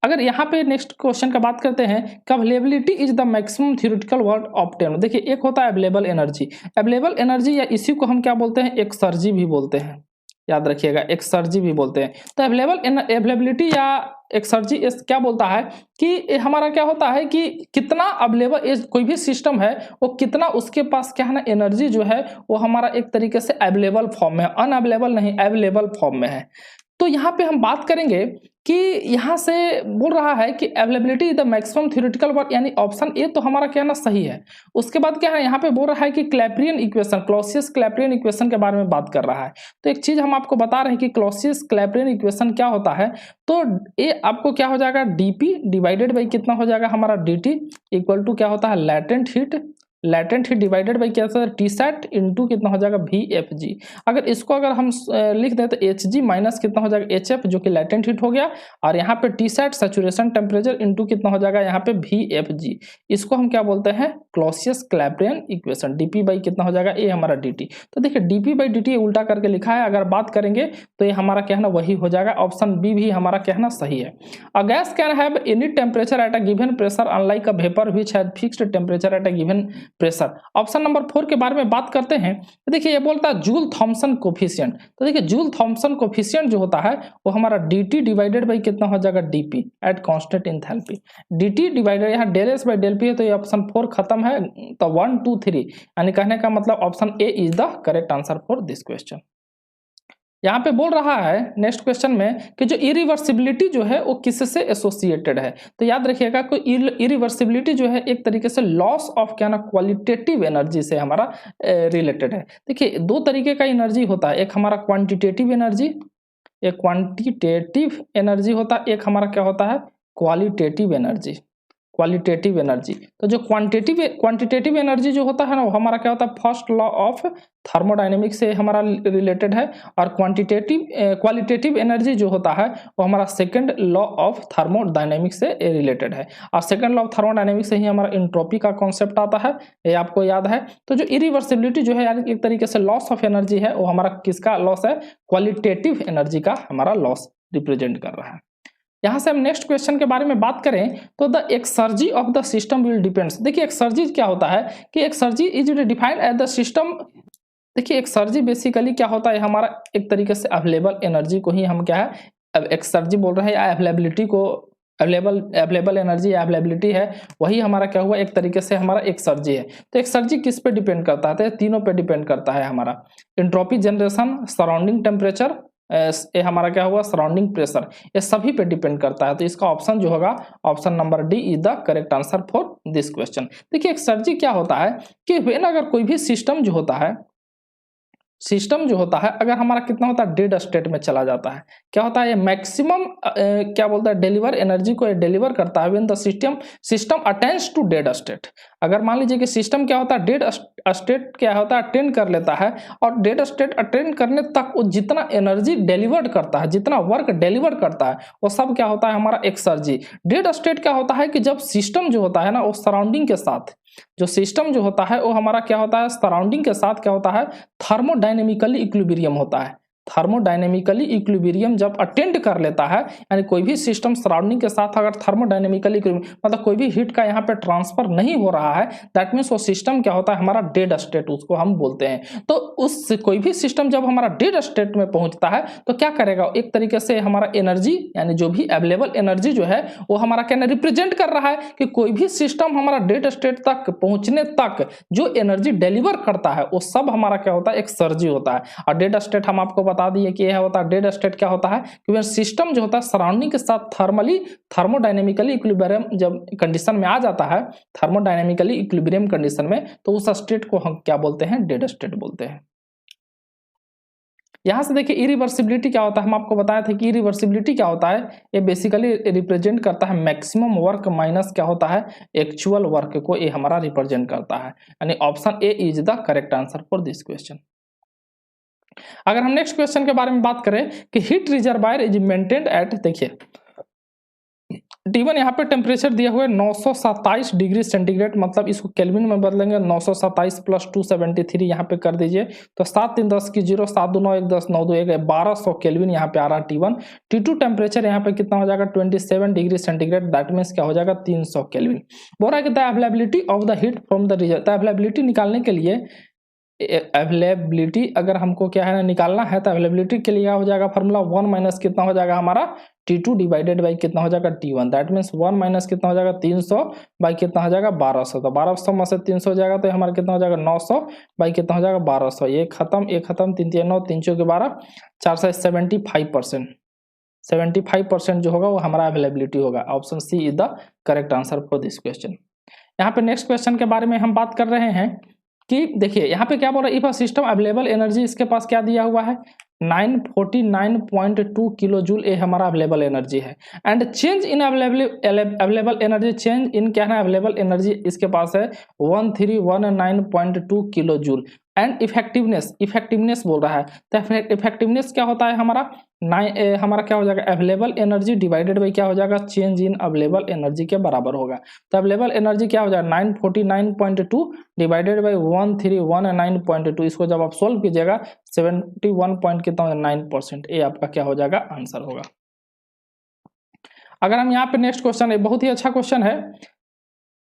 अगर यहाँ पे नेक्स्ट क्वेश्चन का बात करते हैं कि availability is the maximum theoretical word obtain. देखिए एक होता है अवेलेबल एनर्जी, अवेलेबल एनर्जी या इसी को हम क्या बोलते हैं एक्सर्जी भी बोलते हैं। याद रखिएगा एक्सर्जी भी बोलते हैं। तो अवेलेबिलिटी या एक्सर्जी क्या बोलता है कि हमारा क्या होता है कि कितना अवेलेबल कोई भी सिस्टम है वो कितना उसके पास क्या है ना एनर्जी जो है वो हमारा एक तरीके से अवेलेबल फॉर्म में, अनअवेलेबल नहीं अवेलेबल फॉर्म में है। तो यहाँ पे हम बात करेंगे कि यहाँ से बोल रहा है कि availability is the maximum theoretical work, यानी ऑप्शन ए तो हमारा क्या ना सही है। उसके बाद क्या है यहाँ पे बोल रहा है कि क्लैपेरियन इक्वेशन, क्लॉसियस क्लैपेरियन इक्वेशन के बारे में बात कर रहा है। तो एक चीज हम आपको बता रहे हैं कि क्लॉसियस क्लैपेरियन इक्वेशन क्या होता है। तो ये आपको क्या हो जाएगा डीपी डिवाइडेड बाई कितना हो जाएगा हमारा dt इक्वल टू क्या होता है लेटेंट हीट डिवाइडेड बाई क्या होता है टी सेट इंटू कितना हो जाएगा VFG। अगर इसको अगर हम लिख दें तो HG माइनस कितना हो जाएगा HF जो कि लेटेंट हीट हो गया, और यहाँ पे T set saturation temperature into कितना हो जाएगा यहाँ पे VFG। इसको हम क्या बोलते हैं क्लॉसियस क्लैपेरियन इक्वेशन। डीपी बाई कितना हो जाएगा ये हमारा dt। तो देखिए डीपी बाई dt उल्टा करके लिखा है, अगर बात करेंगे तो ये हमारा क्या है ना वही हो जाएगा। ऑप्शन बी भी हमारा क्या है ना सही है। A gas can have any temperature at a given pressure unlike a vapour which has fixed temperature at a given pressure. Option number 4 के बारे में बात करते हैं तो देखिए ये बोलता है जूल थॉमसन कोफिशिएंट। तो देखिए जूल थॉमसन कोफिशिएंट जो होता है वो हमारा dt डिवाइडेड बाई कितना हो जाएगा dp at constant enthalpy. dt divided यहाँ del S by del P है, तो ये ऑप्शन 4 खत्म है। तो 1 2 3 यानी कहने का मतलब option A is the correct answer for this question. यहाँ पे बोल रहा है नेक्स्ट क्वेश्चन में कि जो इरिवर्सिबिलिटी जो है वो किससे एसोसिएटेड है। तो याद रखिएगा कोई इरिवर्सिबिलिटी जो है एक तरीके से लॉस ऑफ क्या ना क्वालिटेटिव एनर्जी से हमारा रिलेटेड है। देखिए दो तरीके का एनर्जी होता है, एक हमारा क्वांटिटेटिव एनर्जी, एक क्वांटिटेटिव एनर्जी होता है, एक हमारा क्या होता है क्वालिटेटिव एनर्जी, क्वालिटेटिव एनर्जी। तो जो क्वांटिटेटिव एनर्जी जो होता है ना, वो हमारा क्या होता है, फर्स्ट लॉ ऑफ थर्मोडायनेमिक्स से हमारा रिलेटेड है, और क्वालिटेटिव एनर्जी जो होता है वो हमारा सेकंड लॉ ऑफ थर्मोडायनेमिक्स से रिलेटेड है। और सेकंड लॉ ऑफ थर्मोडायनेमिक्स से ही हमारा एंट्रोपी का कॉन्सेप्ट आता है, ये आपको याद है। तो जो इरिवर्सिबिलिटी जो है यानी एक तरीके से लॉस ऑफ एनर्जी है, वो हमारा किसका लॉस है, क्वालिटेटिव एनर्जी का हमारा लॉस रिप्रेजेंट कर रहा है। यहां से हम नेक्स्ट क्वेश्चन के बारे में बात करें तो the exergy of the system will depends. देखिए एक्सर्जी क्या होता है कि exergy is defined as the system. देखिए एक्सर्जी बेसिकली क्या होता है, हमारा एक तरीके से अवेलेबल एनर्जी को ही हम क्या है, अब एक्सर्जी बोल रहे हैं, या अवेलेबिलिटी को, अवेलेबल एनर्जी या अवेलेबिलिटी है, वही हमारा क्या हुआ, एक तरीके से हमारा एक्सर्जी है। तो एक्सर्जी किस पे डिपेंड करता है, तो तीनों पे डिपेंड करता है हमारा, एंट्रोपी जनरेशन, सराउंडिंग टेम्परेचर, ये हमारा क्या हुआ, सराउंडिंग प्रेशर, ये सभी पे डिपेंड करता है। तो इसका ऑप्शन जो होगा, option number D is the correct answer for this question. देखिए एक्सर्जी क्या होता है कि व्हेन अगर कोई भी सिस्टम जो होता है, अगर हमारा कितना होता है, डेड स्टेट में चला जाता है, क्या होता है, ये मैक्सिमम क्या बोलता है, डिलीवर एनर्जी को डिलीवर करता है when the system attends to dead state. अगर मान लीजिए कि सिस्टम क्या होता है, डेड स्टेट क्या होता है, अटेंड कर लेता है, और डेड स्टेट अटेंड करने तक वो जितना एनर्जी डिलीवर्ड करता है, जितना वर्क डिलीवर करता है, वो सब क्या होता है, हमारा एक्सर्जी। डेड स्टेट क्या होता है कि जब सिस्टम जो होता है ना, वो सराउंडिंग के साथ, जो सिस्टम जो होता है वो हमारा क्या होता है, सराउंडिंग के साथ क्या होता है, थर्मोडायनेमिकली इक्विलिब्रियम होता है। थर्मोडायनेमिकली इक्विलिब्रियम जब अटेंड कर लेता है, यानी कोई भी सिस्टम सराउंडिंग के साथ अगर थर्मोडायनेमिकली मतलब कोई भी हीट का यहाँ पे ट्रांसफर नहीं हो रहा है, दैट मीन्स वो सिस्टम क्या होता है, हमारा डेड स्टेट उसको हम बोलते हैं। तो उस कोई भी सिस्टम जब हमारा डेड स्टेट में पहुंचता है तो क्या करेगा, एक तरीके से हमारा एनर्जी यानी जो भी अवेलेबल एनर्जी जो है वो हमारा क्या रिप्रेजेंट कर रहा है कि कोई भी सिस्टम हमारा डेड स्टेट तक पहुंचने तक जो एनर्जी डिलीवर करता है वो सब हमारा क्या होता है, एक्सर्जी होता है। और डेड स्टेट हम आपको बता दिए कि यह होता है, डेड स्टेट क्या होता है कि सिस्टम जो होता है सराउंडिंग के साथ थर्मोडायनेमिकली इक्विलिब्रियम जब कंडीशन में आ जाता है, थर्मोडायनेमिकली इक्विलिब्रियम कंडीशन में, तो उस स्टेट को हम क्या बोलते हैं, डेड स्टेट बोलते हैं। यहां से देखिए इरिवर्सिबिलिटी क्या होता है, हम आपको बताया था कि इरिवर्सिबिलिटी क्या होता है, ये बेसिकली रिप्रेजेंट करता है मैक्सिमम वर्क माइनस क्या होता है, एक्चुअल वर्क को ये हमारा रिप्रेजेंट करता है, यानी option A is the correct answer for this question. अगर हम नेक्स्ट क्वेश्चन के बारे में बात करें कि heat reservoir is maintained eight, देखिए T1 यहाँ पे टेम्परेचर दिया हुआ है 927 डिग्री सेंटीग्रेड, मतलब इसको केल्विन में बदलेंगे, 927 प्लस 273 यहाँ पे कर दीजिए, तो 7 3 10 की 0, 7 2 9 1 10 9 2 1 1200 केल्विन यहाँ पे आ रहा है T1। T2 टेम्परेचर यहाँ पे कितना हो जाएगा, 27 डिग्री सेंटीग्रेड, दैट मीन्स क्या हो जाएगा, 300 केल्विन। बोल रहा है कि the availability of the heat from the reserve, availability निकालने के लिए, अवेलेबिलिटी अगर हमको क्या है ना निकालना है, तो अवेलेबिलिटी के लिए हो जाएगा फार्मूला 1 माइनस कितना हो जाएगा हमारा T2 डिवाइडेड बाई कितना हो जाएगा T1, दैट मीन्स 1 माइनस कितना हो जाएगा 300 बाई कितना हो जाएगा 1200, तो 1200 में से 300 हो जाएगा तो हमारा कितना हो जाएगा 900 बाई कितना हो जाएगा 1200, ये खत्म 3 3 9 3 4 12 475%, 75% जो होगा वो हमारा अवेलेबिलिटी होगा। Option C is the correct answer for this question. यहाँ पे नेक्स्ट क्वेश्चन के बारे में हम बात कर रहे हैं कि देखिए यहाँ पे क्या बोल रहा है, if a system available energy, इसके पास क्या दिया हुआ है 949.2 किलो जूल, ये हमारा अवेलेबल एनर्जी है, and change in available energy, change in क्या है अवेलेबल एनर्जी इसके पास है 1319.2 किलो जूल, एंड इफेक्टिवनेस बोल रहा है, तो इफेक्टिवनेस क्या होता है हमारा हमारा क्या हो जाएगा, अवेलेबल एनर्जी डिवाइडेड बाई क्या हो जाएगा, चेंज इन अवेलेबल एनर्जी के बराबर होगा। तो अवेलेबल एनर्जी क्या हो जाएगा 949.2 डिवाइडेड बाई 1319.2, इसको जब आप सोल्व कीजिएगा 71 कितना 9%, ये आपका क्या हो जाएगा, आंसर होगा। अगर हम यहाँ पे नेक्स्ट क्वेश्चन है, बहुत ही अच्छा क्वेश्चन है,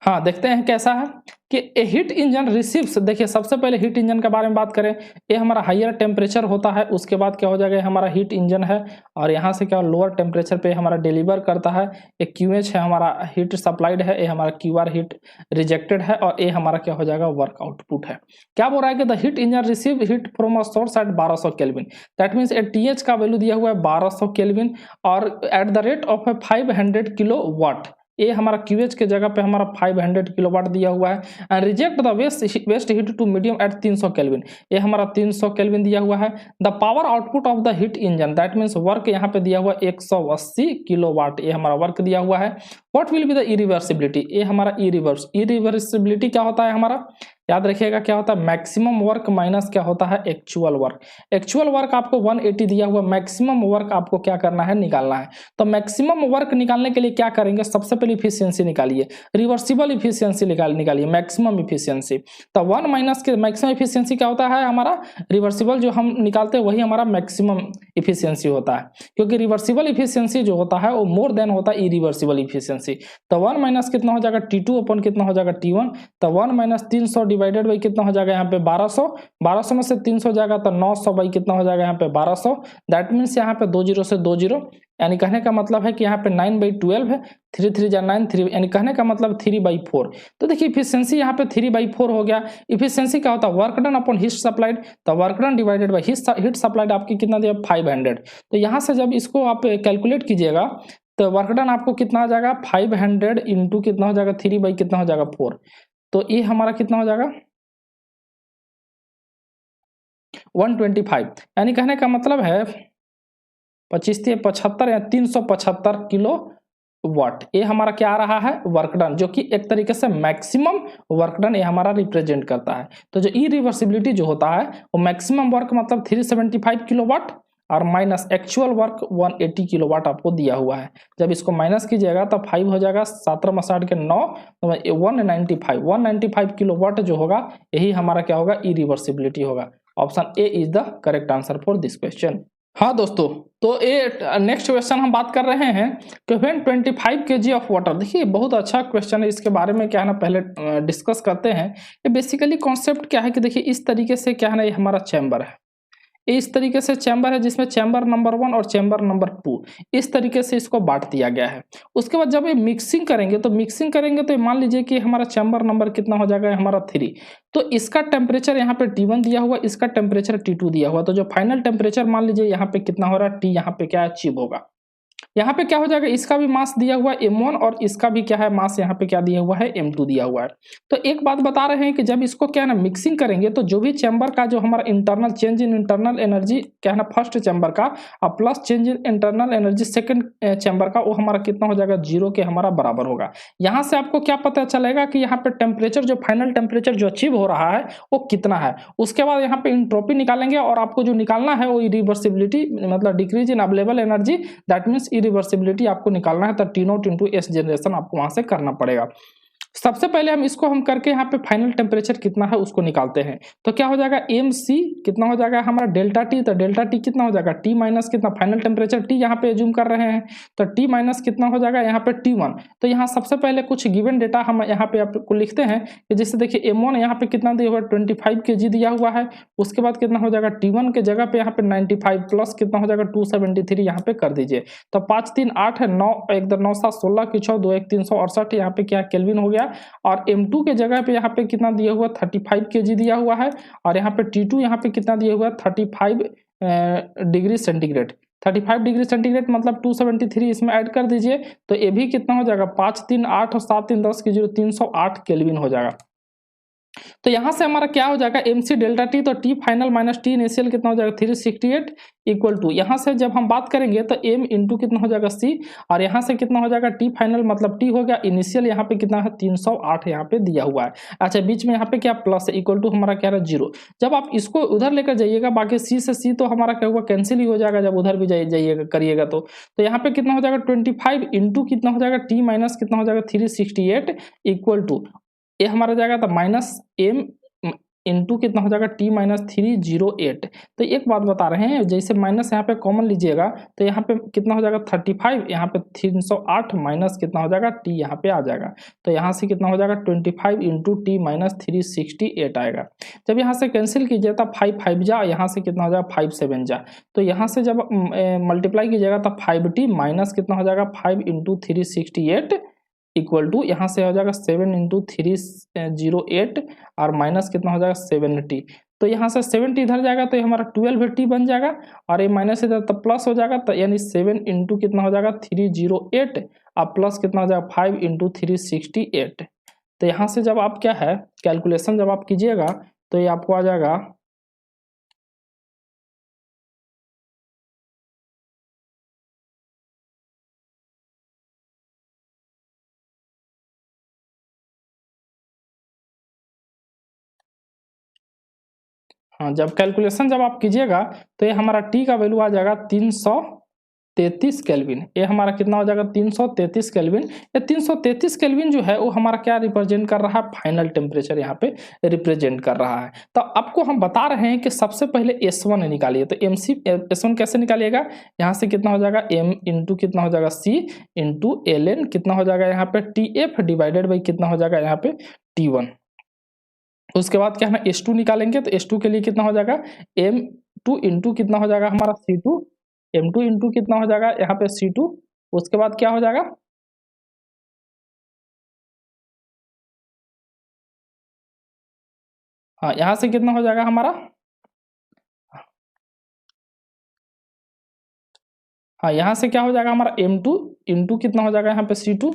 हाँ देखते हैं कैसा है कि ए हीट इंजन रिसीव्स, देखिए सबसे पहले हीट इंजन के बारे में बात करें, ये हमारा हायर टेम्परेचर होता है, उसके बाद क्या हो जाएगा हमारा हीट इंजन है, और यहाँ से क्या लोअर टेम्परेचर पे हमारा डिलीवर करता है, एक QH है हमारा हीट सप्लाइड है, ये हमारा QR हीट रिजेक्टेड है, और ये हमारा क्या हो जाएगा वर्क आउटपुट है। क्या बोल रहा है कि the heat engine receive heat from a source at 1200 kelvin, that means TH का वैल्यू दिया हुआ है 1200 केल्विन, और at the rate of 500 kilo watt, ए हमारा QH के जगह पे हमारा 500 किलोवाट दिया हुआ है। And reject the waste heat to medium at 300 kelvin, ये हमारा 300 केल्विन दिया हुआ है। The power output of the heat engine, that means work यहाँ पे दिया हुआ 180 किलोवाट, ये हमारा वर्क दिया हुआ है। What will be the irreversibility, ये हमारा इरिवर्सिबिलिटी क्या होता है हमारा, याद रखिएगा क्या होता है, मैक्सिमम वर्क माइनस क्या होता है, एक्चुअल वर्क। एक्चुअल वर्क आपको 180 दिया हुआ, मैक्सिमम वर्क आपको क्या करना है, निकालना है। तो मैक्सिमम वर्क निकालने के लिए क्या करेंगे, सबसे पहले इफिशियंसी निकालिए, रिवर्सिबल इफिशियंसी निकालिए, मैक्सिमम इफिशियंसी। तो 1 माइनस के मैक्सिमम इफिशियंसी क्या होता है हमारा, रिवर्सिबल जो हम निकालते हैं वही हमारा मैक्सिमम इफिशियंसी होता है, क्योंकि रिवर्सिबल इफिशियंसी जो होता है वो मोर देन होता है इरिवर्सिबल इफिशियंसी। तो 1 माइनस कितना हो जाएगा, T2 अपन कितना हो जाएगा, T1। तो 1 माइनस 300 डिवाइडेड बाई कितना हो जाएगा यहाँ पे 1200, 1200 में से 300 जाएगा तो 900 बाई कितना हो जाएगा यहाँ पे 1200। दैट मीन्स यहाँ पे 2 0 से 2 0, यानी कहने का मतलब है कि यहाँ पे 9/12 है, 3 3 जा 9 3, यानी कहने का मतलब 3/4। तो देखिए इफिशियंसी यहाँ पे 3/4 हो गया। इफिशियंसी क्या होता है, work done upon heat supplied, तो work done divided by heat supplied आपकी कितना दिया 500। तो यहाँ से जब इसको आप कैलकुलेट कीजिएगा तो वर्क डन आपको कितना आ जाएगा 500 इंटू कितना हो जाएगा 3 बाई कितना हो जाएगा 4, तो ये हमारा कितना हो जाएगा 125, यानी कहने का मतलब है 25 75 या 375 किलो वाट, ये हमारा क्या आ रहा है, वर्क डन, जो कि एक तरीके से मैक्सिमम वर्क डन ये हमारा रिप्रेजेंट करता है। तो जो इरिवर्सिबिलिटी जो होता है वो मैक्सिमम वर्क मतलब 375 किलोवाट और माइनस एक्चुअल वर्क 180 किलोवाट आपको दिया हुआ है। जब इसको माइनस कीजिएगा तो 5 हो जाएगा, 17 के 9, 195 किलोवाट जो होगा यही हमारा क्या होगा, इरिवर्सिबिलिटी होगा। Option A is the correct answer for this question. हाँ दोस्तों, तो ये नेक्स्ट क्वेश्चन हम बात कर रहे हैं कि व्हेन 25 kg ऑफ वाटर, देखिए बहुत अच्छा क्वेश्चन है, इसके बारे में क्या है ना पहले डिस्कस करते हैं। ये बेसिकली कॉन्सेप्ट क्या है कि देखिए इस तरीके से क्या है ना, ये हमारा चैम्बर है, इस तरीके से चैम्बर है जिसमें चैम्बर नंबर 1 और चैम्बर नंबर 2 इस तरीके से इसको बांट दिया गया है। उसके बाद जब ये मिक्सिंग करेंगे तो मान लीजिए कि हमारा चैम्बर नंबर कितना हो जाएगा, हमारा 3। तो इसका टेम्परेचर यहाँ पे T1 दिया हुआ, इसका टेम्परेचर T2 दिया हुआ, तो जो फाइनल टेम्परेचर मान लीजिए यहाँ पे कितना हो रहा है, T यहाँ पे क्या अचीव होगा। यहाँ पे क्या हो जाएगा, इसका भी मास दिया हुआ है M1 और इसका भी क्या है मास यहाँ पे क्या दिया हुआ है, M2 दिया हुआ है। तो एक बात बता रहे हैं कि जब इसको क्या है ना मिक्सिंग करेंगे तो जो भी चैम्बर का जो हमारा internal change in internal energy क्या है ना फर्स्ट चैम्बर का और plus change in internal energy second chamber का, वो हमारा कितना हो जाएगा, 0 के हमारा बराबर होगा। यहाँ से आपको क्या पता चलेगा कि यहाँ पे टेम्परेचर जो फाइनल टेम्परेचर जो अचीव हो रहा है वो कितना है। उसके बाद यहाँ पे इंट्रोपी निकालेंगे और आपको जो निकालना है वो रिवर्सिबिलिटी मतलब decrease in available energy, that means reversibility आपको निकालना है। तो T0 इंटू एस जनरेशन आपको वहां से करना पड़ेगा। सबसे पहले हम इसको करके यहाँ पे फाइनल टेम्परेचर कितना है उसको निकालते हैं। तो क्या हो जाएगा MC कितना हो जाएगा हमारा डेल्टा T, तो डेल्टा T कितना हो जाएगा T माइनस कितना फाइनल टेम्परेचर T यहाँ पे एज्यूम कर रहे हैं, तो T माइनस कितना हो जाएगा यहाँ पे T1। तो यहाँ सबसे पहले कुछ गिवन डेटा हम यहाँ पे आपको लिखते हैं कि जैसे देखिए M1 यहाँ पे कितना दिया हुआ है 25 kg दिया हुआ है। उसके बाद कितना हो जाएगा T1 के जगह पे यहाँ पे 95 प्लस कितना हो जाएगा 273 यहाँ पे कर दीजिए। तो 5 3 8 है 9 1 2 9 7 16 की 6 2 1 368 यहाँ पे क्या केल्विन हो गया। और M2 के जगह पे यहाँ पे कितना दिया हुआ 35 kg दिया हुआ है और यहाँ पे T2 यहाँ पे कितना दिया हुआ 35 डिग्री सेंटीग्रेड। 35 डिग्री सेंटीग्रेड मतलब 273 इसमें ऐड कर दीजिए तो ये भी कितना हो जाएगा 5 3 8 और 7 3 10 की 308 केल्विन हो जाएगा। तो यहां से हमारा क्या हो जाएगा MC डेल्टा T, तो T final minus T initial कितना हो जाएगा 368 इक्वल टू, यहाँ से जब हम बात करेंगे तो M इंटू कितना हो जाएगा C और यहाँ से कितना हो जाएगा T फाइनल मतलब T हो गया इनिशियल यहाँ पे कितना है 308 यहाँ पे दिया हुआ है। अच्छा बीच में यहाँ पे क्या प्लस इक्वल टू हमारा क्या है 0। जब आप इसको उधर लेकर जाइएगा बाकी C से C तो हमारा क्या हुआ कैंसिल ही हो जाएगा जब उधर भी जाइएगा करिएगा तो यहाँ पे कितना हो जाएगा 25 इंटू कितना हो जाएगा T माइनस कितना हो जाएगा 368 इक्वल टू ये हमारा जाएगा तो माइनस M इंटू कितना हो जाएगा T माइनस 308। तो एक बात बता रहे हैं जैसे माइनस यहाँ पे कॉमन लीजिएगा तो यहाँ पे कितना हो जाएगा 35 यहाँ पे 308 माइनस कितना हो जाएगा T यहाँ पे आ जाएगा। तो यहाँ से कितना हो जाएगा 25 इंटू T माइनस 368 आएगा। जब यहाँ से कैंसिल कीजिए तब 5 5 जा, यहाँ से कितना हो जाएगा 5 7 जा, तो यहाँ से जब मल्टीप्लाई कीजिएगा तब 5T माइनस कितना हो जाएगा 5 इंटू 368 इक्वल टू यहाँ से हो जाएगा 7 इंटू 308 और माइनस कितना हो जाएगा 70। तो यहाँ से 70 इधर जाएगा तो ये हमारा 12T बन जाएगा, और ये माइनस इधर तो प्लस हो जाएगा, तो यानी 7 इंटू कितना हो जाएगा 308, अब प्लस कितना हो जाएगा 5 इंटू 368। तो यहाँ से जब आप क्या है कैलकुलेशन जब आप कीजिएगा तो ये आपको आ जाएगा हाँ, जब कैलकुलेशन जब आप कीजिएगा तो ये हमारा टी का वैल्यू आ जाएगा 333 केल्विन। ये हमारा कितना हो जाएगा 333 केल्विन। ये 333 केल्विन जो है वो हमारा क्या रिप्रेजेंट कर रहा है, फाइनल टेम्परेचर यहाँ पे रिप्रेजेंट कर रहा है। तो आपको हम बता रहे हैं कि सबसे पहले S1 निकालिए। तो S1 कैसे निकालिएगा, यहाँ से कितना हो जाएगा m इंटू कितना हो जाएगा c इंटू ln कितना हो जाएगा यहाँ पे TF डिवाइडेड बाई कितना हो जाएगा यहाँ पे T1। उसके बाद क्या है ना S2 निकालेंगे, तो S2 के लिए कितना हो जाएगा M2 इंटू कितना हो जाएगा हमारा C2, M2 इंटू कितना हो जाएगा यहाँ पे C2। उसके बाद क्या हो जाएगा हाँ, यहाँ से कितना हो जाएगा हमारा हाँ, यहाँ से क्या हो जाएगा हमारा M2 इंटू कितना हो जाएगा यहाँ पे C2,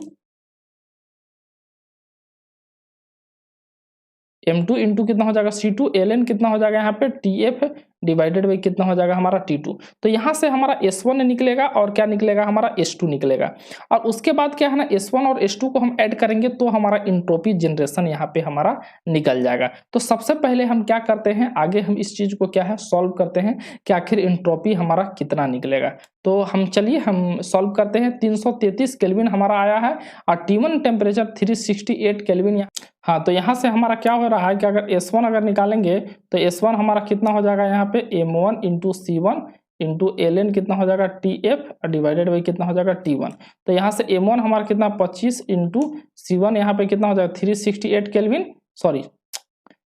M2 इंटू कितना हो जाएगा C2, ln कितना हो जाएगा यहाँ पे TF डिवाइडेड बाई कितना हो जाएगा हमारा T2। तो यहाँ से हमारा S1 निकलेगा और क्या निकलेगा हमारा S2 निकलेगा। और उसके बाद क्या है ना S1 और S2 को हम ऐड करेंगे तो हमारा इंट्रोपी जनरेशन यहाँ पे हमारा निकल जाएगा। तो सबसे पहले हम क्या करते हैं, आगे हम इस चीज को क्या है सॉल्व करते हैं कि आखिर इंट्रोपी हमारा कितना निकलेगा। तो हम चलिए हम सॉल्व करते हैं। 333 केल्विन हमारा आया है और T1 टेम्परेचर 368 केल्विन। हाँ, तो यहाँ से हमारा क्या हो रहा है कि अगर S1 अगर निकालेंगे तो S1 हमारा कितना हो जाएगा यहाँ पे M1 into C1 into ln कितना हो जाएगा TF डिवाइडेड बाई कितना हो जाएगा T1। तो यहाँ से M1 हमारा कितना 25 इंटू C1 यहाँ पे कितना हो जाएगा 368 केल्विन, सॉरी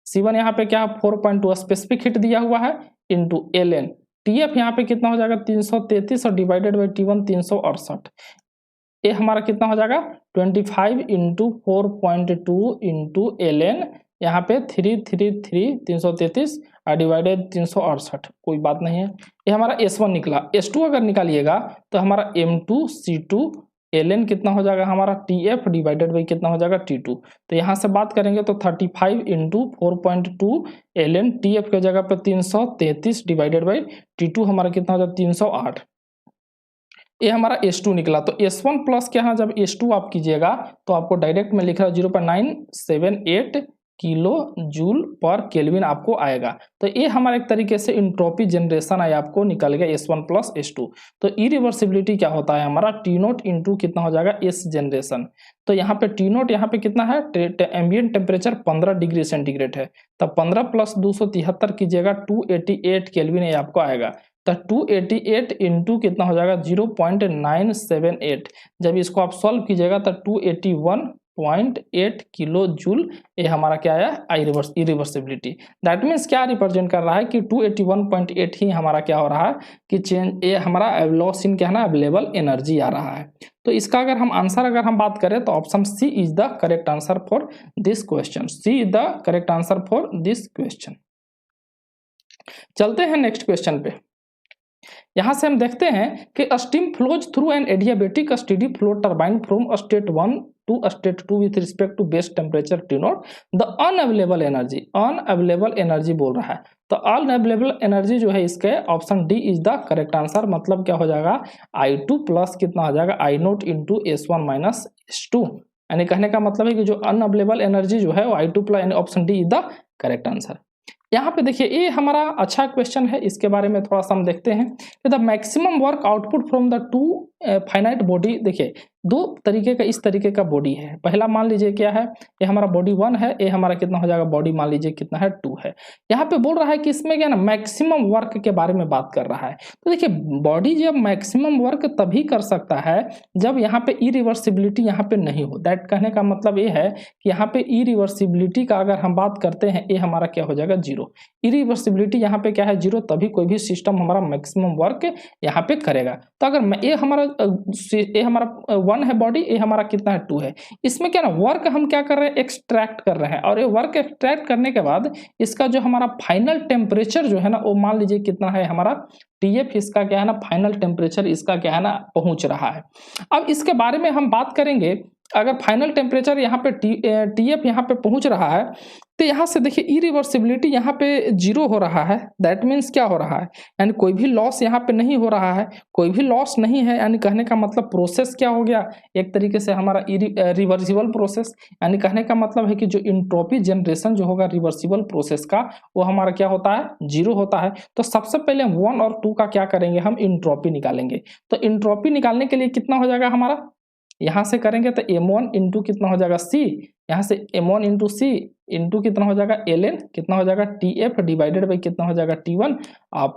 C1 यहाँ पे क्या 4.2 स्पेसिफिक हीट दिया हुआ है इंटू ln TF यहाँ पे कितना हो जाएगा 333 और डिवाइडेड बाई T1 368। ये हमारा कितना हो जाएगा 25 इंटू 4.2 इंटू ln यहाँ पे 333 और डिवाइडेड 368, कोई बात नहीं है। ये हमारा S1 निकला। S2 अगर निकालिएगा तो हमारा M2 C2 ln कितना हो जाएगा हमारा TF डिवाइडेड बाई कितना हो जाएगा T2। तो यहाँ से बात करेंगे तो 35 इंटू 4.2 ln TF के जगह पे 333 डिवाइडेड बाई T2 हमारा कितना हो जाएगा 308। ये हमारा S2 निकला। तो S1 प्लस क्या है जब S2 आप कीजिएगा तो आपको डायरेक्ट में लिख रहा है 0.978 किलो जूल पर केल्विन आपको आएगा। तो ये हमारा एक तरीके से इंट्रोपी जनरेशन है आपको निकल गया S1 प्लस S2। तो इरिवर्सिबिलिटी क्या होता है हमारा T0 इंटू कितना हो जाएगा S जनरेशन। तो यहाँ पे T0 यहाँ पे कितना है एम्बिएंट टेम्परेचर 15 डिग्री सेंटीग्रेड है, तब 15 प्लस 273 कीजिएगा 288 केल्विन ये आपको आएगा। तो 288 इंटू कितना हो जाएगा 0.978। जब इसको आप सॉल्व कीजिएगा तो 281.8 किलो जूल ये हमारा क्या आया इरिवर्सिबिलिटी। दैट मीन्स क्या रिप्रेजेंट कर रहा है कि 281.8 ही हमारा क्या हो रहा है कि चेंज ये हमारा लॉस इन क्या है ना अवेलेबल एनर्जी आ रहा है। तो इसका अगर हम आंसर अगर हम बात करें तो option C is the correct answer for this question. C is the correct answer for this question. चलते हैं नेक्स्ट क्वेश्चन पे। यहां से हम देखते हैं कि steam flows through an adiabatic steady flow turbine from state 1 to state 2 with respect to base temperature T0। The unavailable energy बोल रहा है। तो अनअवेलेबल एनर्जी जो है इसके option D is the correct answer. मतलब क्या हो जाएगा I2 प्लस कितना हो जाएगा I0 into S1 minus S2। यानी कहने का मतलब है कि जो अनअवेलेबल एनर्जी जो है वो I2 प्लस यानी option D is the correct answer. यहाँ पे देखिए ये हमारा अच्छा क्वेश्चन है, इसके बारे में थोड़ा सा हम देखते हैं कि the maximum work output from the two finite body. देखिए दो तरीके का इस तरीके का बॉडी है। पहला मान लीजिए क्या है ये हमारा बॉडी 1 है, ये हमारा कितना हो जाएगा बॉडी मान लीजिए कितना है 2 है। यहाँ पे बोल रहा है कि इसमें क्या ना मैक्सिमम वर्क के बारे में बात कर रहा है। तो देखिए बॉडी जब मैक्सिमम वर्क तभी कर सकता है जब यहाँ पे इरिवर्सिबिलिटी यहाँ पे नहीं हो। दैट कहने का मतलब ये है कि यहाँ पे इरिवर्सिबिलिटी का अगर हम बात करते हैं ये हमारा क्या हो जाएगा 0। इरिवर्सिबिलिटी यहाँ पे क्या है 0, तभी कोई भी सिस्टम हमारा मैक्सिमम वर्क यहाँ पे करेगा। तो अगर ये हमारा ए हमारा 1 है बॉडी, ए हमारा कितना है 2 है। इसमें क्या ना वर्क हम क्या कर रहे हैं, एक्सट्रैक्ट कर रहे हैं, और ये वर्क एक्सट्रैक्ट करने के बाद इसका जो हमारा फाइनल टेम्परेचर जो है ना वो मान लीजिए कितना है हमारा TF, इसका क्या है ना फाइनल टेम्परेचर इसका क्या है ना पहुंच रहा है। अब इसके बारे में हम बात करेंगे, अगर फाइनल टेम्परेचर यहाँ पे TF यहाँ पे पहुंच रहा है तो यहाँ से देखिए इरिवर्सिबिलिटी यहाँ पे 0 हो रहा है। दैट मीन्स क्या हो रहा है, यानी कोई भी लॉस यहाँ पे नहीं हो रहा है, कोई भी लॉस नहीं है, यानी कहने का मतलब प्रोसेस क्या हो गया, एक तरीके से हमारा रिवर्सिबल प्रोसेस। यानी कहने का मतलब है कि जो इंट्रोपी जनरेशन जो होगा रिवर्सिबल प्रोसेस का, वो हमारा क्या होता है 0 होता है। तो सबसे पहले 1 और 2 का क्या करेंगे, हम इंट्रोपी निकालेंगे। तो इंट्रोपी निकालने के लिए कितना हो जाएगा हमारा, यहाँ से करेंगे तो m1 इंटू कितना हो जाएगा c, यहाँ से m1 इंटू सी इंटू कितना हो जाएगा ln, कितना हो जाएगा TF डिवाइडेड बाई कितना हो जाएगा T1,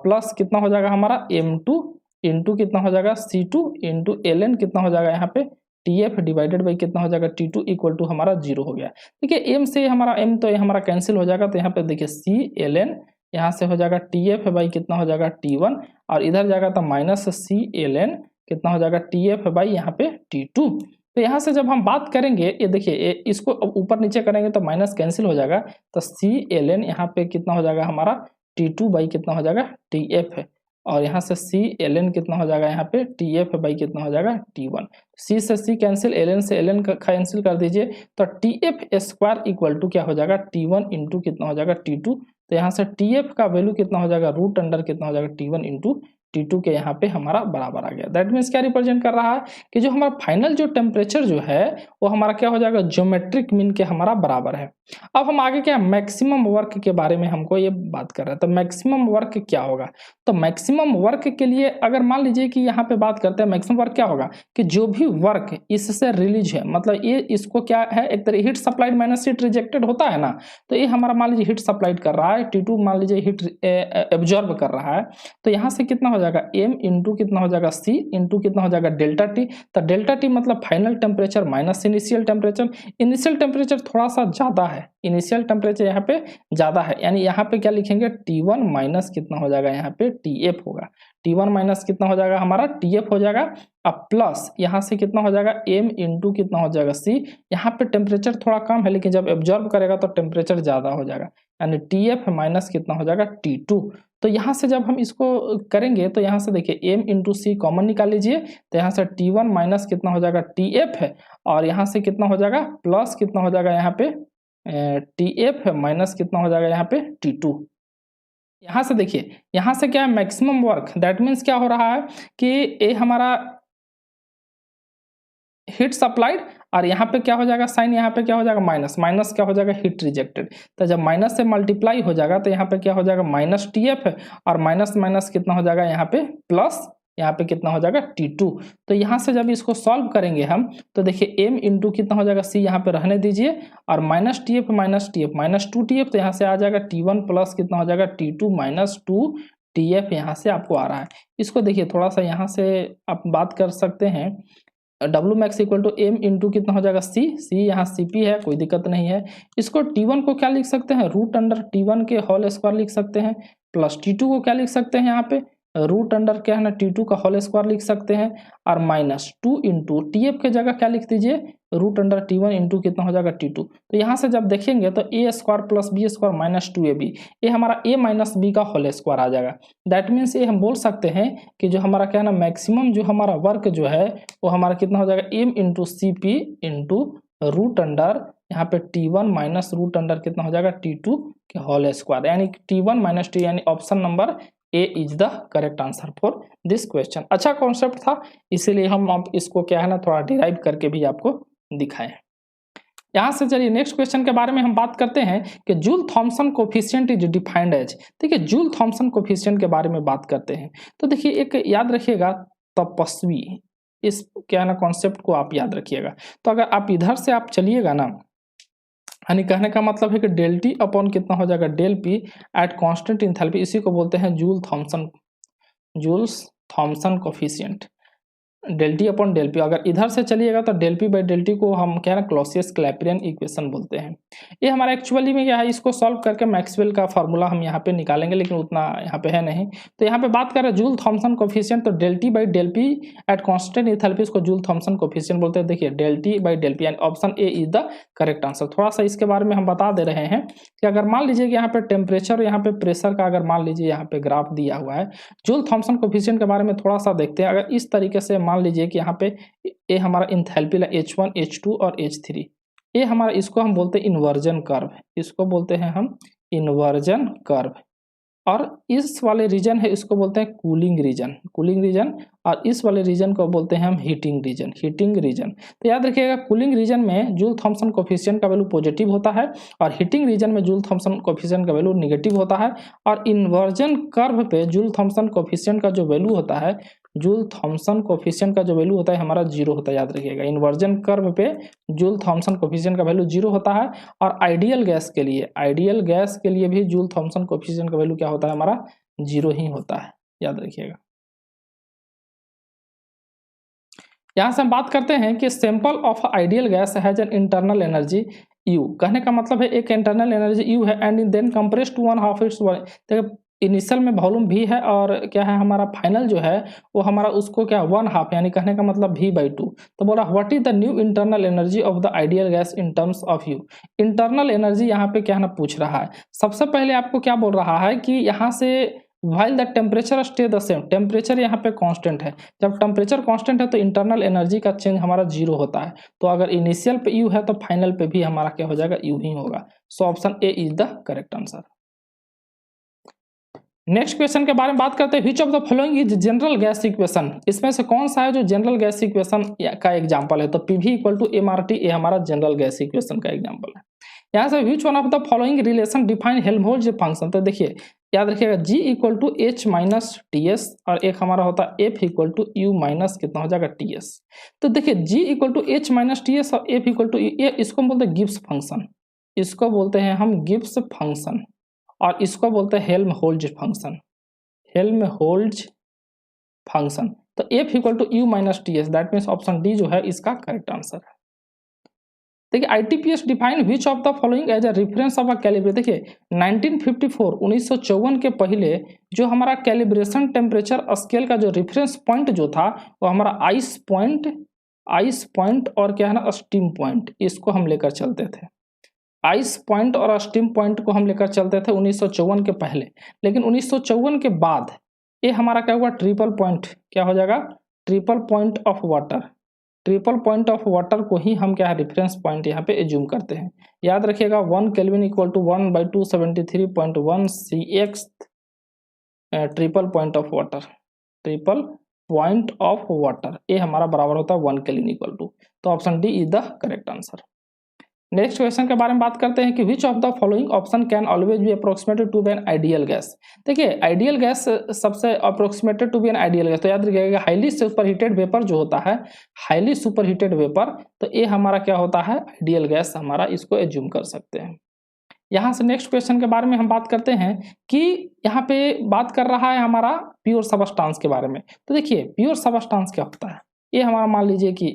प्लस कितना हो जाएगा हमारा m2 इंटू कितना हो जाएगा C2 इंटू ln कितना हो जाएगा यहाँ पे TF डिवाइडेड बाई कितना हो जाएगा T2 इक्वल टू हमारा 0 हो गया। देखिए m से हमारा m तो ये हमारा कैंसिल हो जाएगा, तो यहाँ पे देखिए c ln, यहाँ से हो जाएगा TF बाई कितना हो जाएगा T1, और इधर जाएगा तो माइनस c ln कितना हो जाएगा TF बाई यहाँ पे T2। तो यहाँ से जब हम बात करेंगे, ये देखिए इसको ऊपर नीचे करेंगे तो माइनस कैंसिल हो जाएगा, तो c ln यहाँ पे कितना हो जाएगा हमारा T2 बाई कितना हो जाएगा TF है, और यहाँ से c ln कितना हो जाएगा यहाँ पे TF बाई कितना हो जाएगा T1। c से c कैंसिल, ln से ln कैंसिल कर दीजिए, तो TF स्क्वायर इक्वल टू क्या हो जाएगा T1 इंटू कितना हो जाएगा T2। तो यहाँ से TF का वैल्यू कितना हो जाएगा रूट अंडर कितना हो जाएगा T1 इंटू T2 के यहाँ पे हमारा बराबर आ गया। दैट मीन्स क्या रिप्रेजेंट कर रहा है कि जो हमारा फाइनल जो टेम्परेचर जो है वो हमारा क्या हो जाएगा ज्योमेट्रिक मीन के हमारा बराबर है। अब हम आगे क्या मैक्सिमम वर्क के बारे में हमको ये बात कर रहे हैं। तो मैक्सिमम वर्क क्या होगा, तो मैक्सिमम वर्क के लिए अगर मान लीजिए कि यहाँ पे बात करते हैं मैक्सिमम वर्क क्या होगा कि जो भी वर्क इससे रिलीज है, मतलब ये इसको क्या है एक तरह heat supplied minus heat rejected होता है ना, तो ये हमारा मान लीजिए हीट सप्लाइड कर रहा है, T2 मान लीजिए हीट एब्जॉर्ब कर रहा है, तो यहाँ से कितना हो जाएगा m इंटू कितना हो जाएगा c इंटू कितना हो जाएगा डेल्टा टी। तो डेल्टा टी मतलब final temperature minus initial temperature. Initial temperature थोड़ा सा ज़्यादा है, इनिशियल टेम्परेचर यहाँ पे ज़्यादा है, यानी यहाँ पे क्या लिखेंगे T1 माइनस कितना हो जाएगा यहाँ पे TF होगा, T1 माइनस कितना हो जाएगा हमारा TF हो जाएगा, अब प्लस यहाँ से कितना हो जाएगा m इंटू कितना हो जाएगा c। यहाँ पे टेम्परेचर थोड़ा कम है लेकिन जब एब्जॉर्ब करेगा तो टेम्परेचर ज़्यादा हो जाएगा, यानी TF माइनस कितना हो जाएगा T2। तो यहाँ से जब हम इसको करेंगे तो यहाँ से देखिए m इंटू सी कॉमन निकाल लीजिए, तो यहाँ से T1 माइनस कितना हो जाएगा TF है, और यहाँ से कितना हो जाएगा प्लस कितना हो जाएगा यहाँ पे TF है माइनस कितना हो जाएगा यहाँ पे T2। यहाँ से देखिए यहाँ से क्या है मैक्सिमम वर्क, दैट मीन्स क्या हो रहा है कि ये हमारा हीट सप्लाइड, और यहाँ पे क्या हो जाएगा साइन, यहाँ पे क्या हो जाएगा माइनस, माइनस क्या हो जाएगा हीट रिजेक्टेड। तो जब माइनस से मल्टीप्लाई हो जाएगा तो यहाँ पे क्या हो जाएगा माइनस TF है, और माइनस माइनस कितना हो जाएगा यहाँ पे प्लस, यहाँ पे कितना हो जाएगा T2। तो यहाँ से जब इसको सॉल्व करेंगे हम तो देखिए m इंटू कितना हो जाएगा c यहाँ पे रहने दीजिए, और minus TF minus TF minus 2TF, तो यहाँ से आ जाएगा T1 प्लस कितना हो जाएगा T2 माइनस 2TF यहाँ से आपको आ रहा है। इसको देखिए थोड़ा सा यहाँ से आप बात कर सकते हैं, W max equal to m into कितना हो जाएगा c, यहाँ CP है कोई दिक्कत नहीं है। इसको T1 को क्या लिख सकते हैं रूट अंडर T1 के होल स्क्वायर लिख सकते हैं, प्लस T2 को क्या लिख सकते हैं यहाँ पे रूट अंडर क्या है ना T2 का होल स्क्वायर लिख सकते हैं, और माइनस 2 इंटू TF के जगह क्या लिख दीजिए रूट अंडर T1 इंटू कितना हो जाएगा T2। तो यहाँ से जब देखेंगे तो a square plus b square minus 2ab, ये हमारा a माइनस b का होल स्क्वायर आ जाएगा। दैट मीन्स ये हम बोल सकते हैं कि जो हमारा क्या है ना मैक्सिमम जो हमारा वर्क जो है वो हमारा कितना हो जाएगा m into CP into root under यहाँ पे T1 माइनस रूट अंडर कितना हो जाएगा T2 के होल स्क्वायर, यानी T1 माइनस T, यानी option number A is the correct answer for this question. अच्छा कॉन्सेप्ट था, इसीलिए हम अब इसको क्या है ना थोड़ा डिराइव करके भी आपको दिखाएं। यहाँ से चलिए नेक्स्ट क्वेश्चन के बारे में हम बात करते हैं कि Joule Thomson coefficient is defined as. देखिए जूल थॉमसन कोफिशिएंट के बारे में बात करते हैं, तो देखिए एक याद रखिएगा तपस्वी, इस क्या है ना कॉन्सेप्ट को आप याद रखिएगा। तो अगर आप इधर से आप चलिएगा ना, यानी कहने का मतलब है कि डेल टी अपॉन कितना हो जाएगा del P at constant enthalpy, इसी को बोलते हैं Joules Thomson coefficient. Del T upon del P. अगर इधर से चलिएगा तो del P by del T को हम क्या है ना क्लॉसियस क्लैपेरियन इक्वेशन बोलते हैं। ये हमारा एक्चुअली में क्या है, इसको सॉल्व करके मैक्सवेल का फार्मूला हम यहाँ पे निकालेंगे, लेकिन उतना यहाँ पे है नहीं। तो यहाँ पे बात कर रहे हैं जूल थॉमसन कोफिशिएंट, तो del T by del P at constant enthalpy इसको जूल थॉमसन कोफिशिएंट बोलते हैं। देखिए del T by del P, option A is the correct answer. थोड़ा सा इसके बारे में हम बता दे रहे हैं कि अगर मान लीजिए कि यहाँ पे टेम्परेचर और यहाँ पे प्रेशर का अगर मान लीजिए यहाँ पे ग्राफ दिया हुआ है, जूल थॉमसन कोफिशिएंट के बारे में थोड़ा सा देखते हैं। अगर इस तरीके से मान लीजिए कि यहाँ पे ये हमारा इंथैल्पी H1 H2 और H3, ये हमारा इसको हम बोलते हैं इन्वर्जन कर्व, इसको बोलते हैं हम इन्वर्जन कर्व। और इस वाले रीजन है इसको बोलते हैं कूलिंग रीजन, और इस वाले रीजन को बोलते हैं हम हीटिंग रीजन। तो याद रखिएगा कूलिंग रीजन में जूल थॉमसन कोफिशिएंट का वैल्यू पॉजिटिव होता है और हीटिंग रीजन में जूल थॉमसन कोफिशिएंट का वैल्यू नेगेटिव होता है। और इन्वर्जन कर्व पे जूल थॉमसन कोफिशिएंट का जो वैल्यू होता है, जूल थॉमसन कोफिशिएंट का जो वैल्यू होता है हमारा 0 होता है। याद रखिएगा इन्वर्जन कर्व पे जूल थॉमसन कोफिशिएंट का वैल्यू 0 होता है। और आइडियल गैस के लिए भी जूल थॉमसन कोफिशिएंट का वैल्यू क्या होता है हमारा 0 ही होता है, याद रखिएगा। यहां से हम बात करते हैं कि sample of ideal gas has an internal energy U। कहने का मतलब है एक इंटरनल एनर्जी U है and then compressed to 1/2 its. देखिए इनिशियल में वॉल्यूम V है और क्या है हमारा फाइनल जो है वो हमारा उसको क्या 1/2 यानी कहने का मतलब V/2। तो बोला what is the new internal energy of the ideal gas in terms of U। Internal energy यहाँ पे क्या है ना पूछ रहा है। सबसे पहले आपको क्या बोल रहा है कि यहाँ से while the temperature stay the same, temperature यहाँ पे कांस्टेंट है। जब टेम्परेचर कांस्टेंट है तो इंटरनल एनर्जी का चेंज हमारा 0 होता है। तो अगर इनिशियल पे U है तो फाइनल पे भी हमारा क्या हो जाएगा U ही होगा। So option A is the correct answer. Next question के बारे में बात करते हैं, which of the following is general gas equation. इसमें से कौन सा है जो जनरल गैस इक्वेशन का एग्जांपल है। तो पीवी इक्वल टू mRT, ये हमारा जनरल गैस इक्वेशन का एग्जांपल है। यहाँ से which one of the following relation define Helmholtz function. तो देखिए याद रखिएगा G equal to H minus TS और एक हमारा होता है F equal to U minus कितना हो जाएगा TS। तो देखिए G equal to H minus TS और F इक्वल टू ये इसको बोलते हैं गिब्स फंक्शन, इसको बोलते हैं हम गिब्स फंक्शन, और इसको बोलते हैं हेल्महोल्ट्ज फंक्शन। तो F equal to U minus TS, that means option D जो है इसका करेक्ट आंसर है। देखिए ITPS define which of the following as a reference of a calibration. देखिए 1954 के पहले जो हमारा कैलिब्रेशन टेम्परेचर स्केल का जो रेफरेंस पॉइंट जो था वो हमारा आइस पॉइंट और क्या है ना स्टीम पॉइंट, इसको हम लेकर चलते थे। आइस पॉइंट और स्टीम पॉइंट को हम लेकर चलते थे 1954 के पहले। लेकिन 1954 के बाद ये हमारा क्या हुआ ट्रिपल पॉइंट, क्या हो जाएगा ट्रिपल पॉइंट ऑफ वाटर को ही हम क्या है रेफरेंस पॉइंट यहाँ पे एज्यूम करते हैं। याद रखिएगा 1 kelvin equal to 1/273.1 CX triple point of water, ये हमारा बराबर होता है 1 केल्विन इक्वल टू। तो option D is the correct answer. Next question के बारे में बात करते हैं कि which of the following option can always be approximated to be an ideal gas. देखिए आइडियल गैस सबसे approximated to be an ideal gas, तो याद रखिएगा हाईली सुपरहीटेड वेपर जो होता है, हाईली सुपरहीटेड वेपर, तो ये हमारा क्या होता है आइडियल गैस, हमारा इसको एज्यूम कर सकते हैं। यहाँ से नेक्स्ट क्वेश्चन के बारे में हम बात करते हैं कि यहाँ पे बात कर रहा है हमारा प्योर सबस्टांस के बारे में। तो देखिए प्योर सबस्टांस क्या होता है, ये हमारा मान लीजिए कि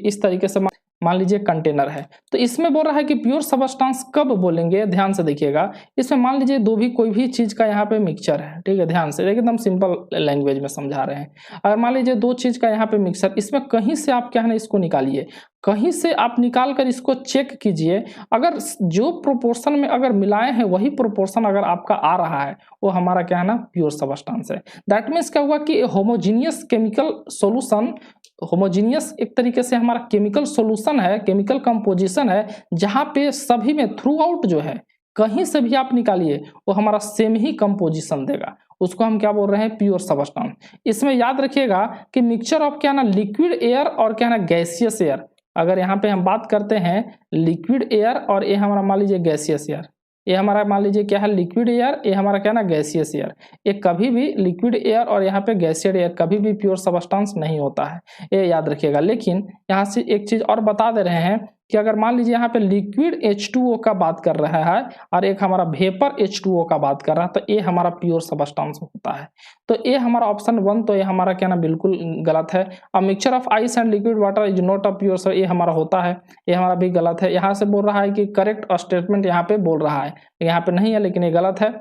इस तरीके से मान लीजिए कंटेनर है, तो इसमें बोल रहा है कि प्योर सबस्टांस कब बोलेंगे, ध्यान से देखिएगा। इसमें मान लीजिए कोई भी चीज का यहाँ पे मिक्सचर है, ठीक है, ध्यान से एकदम सिंपल लैंग्वेज में समझा रहे हैं। अगर मान लीजिए 2 चीज का यहाँ पे मिक्सचर, इसमें कहीं से आप क्या है ना इसको निकालिए, कहीं से आप निकाल कर इसको चेक कीजिए, अगर जो प्रोपोर्शन में अगर मिलाए हैं वही प्रोपोर्शन अगर आपका आ रहा है, वो हमारा क्या है ना प्योर सबस्टांस है। दैट मीन्स क्या हुआ कि होमोजीनियस केमिकल सोल्यूशन, होमोजीनियस एक तरीके से हमारा केमिकल सोल्यूशन है, केमिकल कंपोजिशन है, जहां पे सभी में थ्रू आउट जो है कहीं से भी आप निकालिए वो हमारा सेम ही कंपोजिशन देगा, उसको हम क्या बोल रहे हैं प्योर सबस्टांस। इसमें याद रखिएगा कि मिक्सचर ऑफ क्या ना लिक्विड एयर और क्या ना गैसियस एयर, अगर यहाँ पे हम बात करते हैं लिक्विड एयर और ये हमारा मान लीजिए गैसियस एयर, ये हमारा मान लीजिए क्या है लिक्विड एयर, ये हमारा क्या ना गैसियस एयर, ये कभी भी लिक्विड एयर और यहाँ पे गैसियस एयर कभी भी प्योर सबस्टांस नहीं होता है, ये याद रखिएगा। लेकिन यहाँ से एक चीज और बता दे रहे हैं कि अगर मान लीजिए यहाँ पे लिक्विड H2O का बात कर रहा है और एक हमारा वेपर H2O का बात कर रहा है, तो ये हमारा प्योर सबस्टेंस होता है। तो ये हमारा ऑप्शन 1, तो ये हमारा क्या ना बिल्कुल गलत है। A mixture of ice and liquid water is not a pure, so ये हमारा होता है, ये हमारा भी गलत है। यहाँ से बोल रहा है कि करेक्ट स्टेटमेंट यहाँ पे बोल रहा है, यहाँ पे नहीं है लेकिन ये गलत है।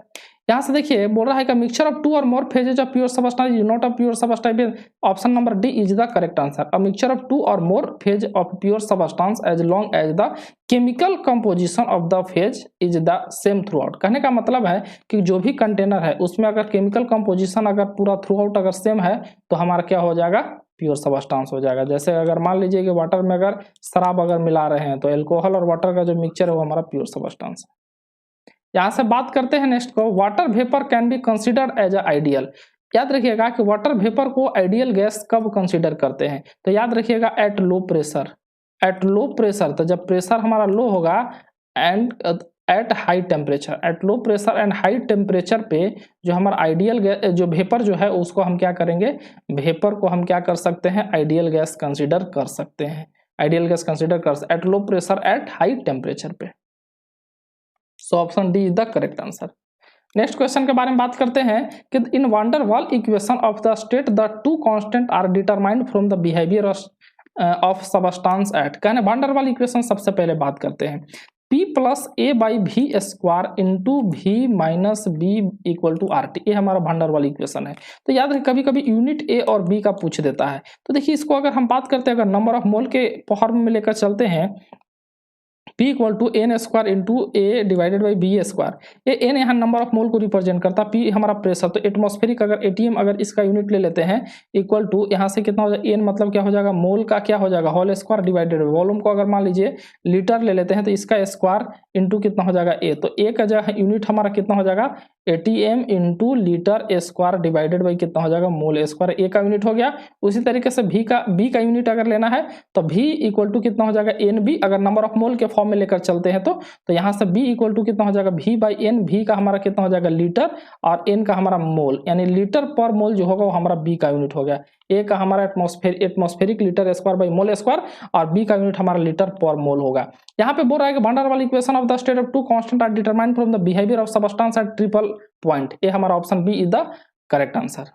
यहाँ से देखिए बोल रहा है कि mixture of 2 or more phases of pure substance is not a pure substance, option number D is the correct answer. A mixture of 2 or more phase of pure substance as long as the chemical composition of the phase is the same throughout. कहने का मतलब है कि जो भी container है उसमें अगर केमिकल कंपोजिशन अगर पूरा थ्रू आउट अगर सेम है तो हमारा क्या हो जाएगा, प्योर सबस्टेंस हो जाएगा। जैसे अगर मान लीजिए कि वाटर में अगर शराब अगर मिला रहे हैं तो एल्कोहल और वाटर का जो मिक्सचर है वो हमारा प्योर सबस्टेंस है। यहाँ से बात करते हैं नेक्स्ट को, water vapour can be considered as a ideal. याद रखिएगा कि वाटर वेपर को आइडियल गैस कब कंसिडर करते हैं, तो याद रखिएगा at low pressure. At low pressure, तो जब प्रेशर हमारा लो होगा and at high temperature, at low pressure and high temperature पे जो हमारा आइडियल गैस जो वेपर जो है उसको हम क्या करेंगे, वेपर को हम क्या कर सकते हैं, आइडियल गैस कंसिडर कर सकते हैं। आइडियल गैस कंसिडर कर at low pressure at high temperature पे। So option D is the correct answer. Next question के बारे में बात करते हैं कि in van der Waals equation of the state the two constant are determined from the behaviour of substance at. कहने van der Waals equation सबसे पहले बात करते हैं, P plus a by V square into V minus b equal to R T, ये हमारा wander Waals equation है। तो याद रखें कभी कभी यूनिट ए और बी का पूछ देता है। तो देखिए इसको अगर हम बात करते हैं, अगर नंबर ऑफ मोल के फॉर्म में लेकर चलते हैं, P equal to N square into A divided by B square, ये एन यहाँ नंबर ऑफ मोल को रिप्रेजेंट करता है, P हमारा प्रेशर, तो एटमॉस्फेरिक अगर एटीएम अगर इसका यूनिट ले लेते हैं इक्वल टू यहाँ से कितना हो जाएगा, एन मतलब क्या हो जाएगा, मोल का क्या हो जाएगा, whole square divided by volume को अगर मान लीजिए लीटर ले लेते हैं तो इसका स्क्वायर इंटू कितना हो जाएगा ए, तो ए का जगह यूनिट हमारा कितना हो जाएगा, ATM into litre square divided by कितना हो जाएगा, मोल स्क्वायर, ए का यूनिट हो गया। उसी तरीके से बी का यूनिट अगर लेना है तो भी इक्वल टू कितना हो जाएगा, एन बी, अगर नंबर ऑफ मोल के फॉर्म में लेकर चलते हैं तो यहाँ से b इक्वल टू कितना हो जाएगा, v बाई एन, v का हमारा कितना हो जाएगा लीटर और n का हमारा मोल, यानी लीटर पर मोल जो होगा वो हमारा b का यूनिट हो गया। a का हमारा atmospheric litre square by mole square और b का यूनिट हमारा लीटर पर मोल होगा। यहाँ पे बोल रहा है कि van der Waals equation of the state of two constant are determined from the behaviour of substance at triple point, ये हमारा option B is the correct answer.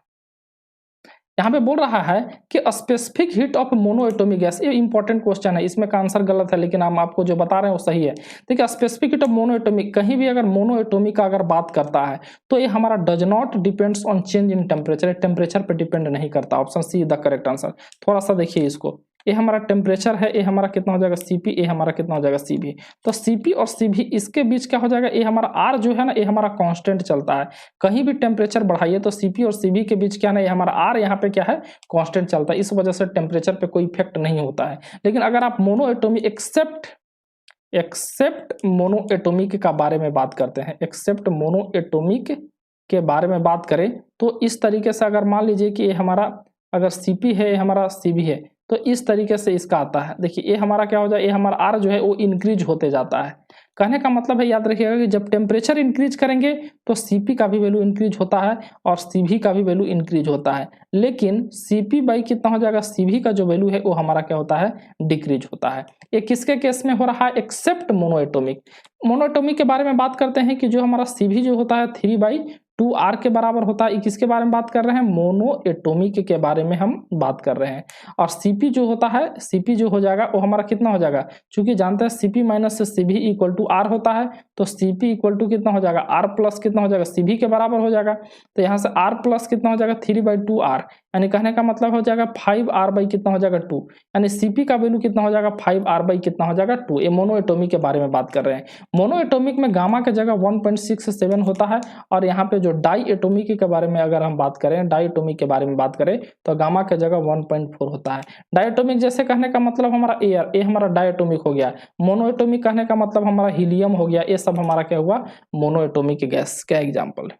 यहाँ पे बोल रहा है कि specific heat of mono atomic gas, ये important question है, इसमें का आंसर गलत है लेकिन हम आपको जो बता रहे हैं वो सही है। देखिए specific heat of mono atomic, कहीं भी अगर मोनो एटॉमिक का अगर बात करता है तो ये हमारा does not depends on change in temperature, temperature पे डिपेंड नहीं करता, option see the correct answer. थोड़ा सा देखिए इसको, ये हमारा टेम्परेचर है, ये हमारा कितना हो जाएगा Cp, ये हमारा कितना हो जाएगा Cv, तो Cp और Cv इसके बीच क्या हो जाएगा, ये हमारा R जो है ना ये हमारा कांस्टेंट चलता है, कहीं भी टेम्परेचर बढ़ाइए तो Cp और Cv के बीच क्या ना ये हमारा R यहाँ पे क्या है कांस्टेंट चलता है, इस वजह से टेम्परेचर पे कोई इफेक्ट नहीं होता है। लेकिन अगर आप mono atomic except mono atomic का बारे में बात करते हैं, एक्सेप्ट मोनो एटॉमिक के बारे में बात करें तो इस तरीके से अगर मान लीजिए कि ये हमारा अगर Cp है, ये हमारा Cv है, तो इस तरीके से इसका आता है। देखिए ये हमारा क्या हो जाए, ये हमारा R जो है वो इंक्रीज होते जाता है। कहने का मतलब है याद रखिएगा कि जब टेम्परेचर इंक्रीज करेंगे तो Cp का भी वैल्यू इंक्रीज होता है और Cv का भी वैल्यू इंक्रीज होता है, लेकिन Cp बाई कितना हो जाएगा, Cv का जो वैल्यू है वो हमारा क्या होता है, डिक्रीज होता है। ये किसके केस में हो रहा है, एक्सेप्ट मोनोएटॉमिक। मोनोएटॉमिक के बारे में बात करते हैं कि जो हमारा Cv जो होता है 3/2r के बराबर होता है, किसके बारे में बात कर रहे हैं, मोनो एटॉमिक के बारे में हम बात कर रहे हैं। और Cp जो होता है, Cp जो हो जाएगा वो हमारा कितना हो जाएगा, चूंकि जानते हैं Cp minus Cv equal to R होता है, तो Cp इक्वल टू कितना हो जाएगा, R प्लस कितना हो जाएगा, Cv के बराबर हो जाएगा। तो यहाँ से R प्लस कितना हो जाएगा 3/2r, यानी कहने का मतलब हो जाएगा 5r बाई कितना हो जाएगा 2, यानी Cp का वैल्यू कितना हो जाएगा 5r बाई कितना हो जाएगा 2। ये मोनो एटॉमिक के बारे में बात कर रहे हैं। मोनो एटॉमिक में गामा के जगह 1.67 होता है और यहाँ पे जो डाई एटॉमिक के बारे में अगर हम बात करें, डाई एटॉमिक के बारे में बात करें तो गामा के जगह 1.4 होता है। डाई एटॉमिक जैसे कहने का मतलब हमारा एयर, ये हमारा डाई एटॉमिक हो गया। मोनो एटॉमिक कहने का मतलब हमारा हीलियम हो गया। ये सब हमारा क्या हुआ, मोनो एटॉमिक गैस का एग्जाम्पल है।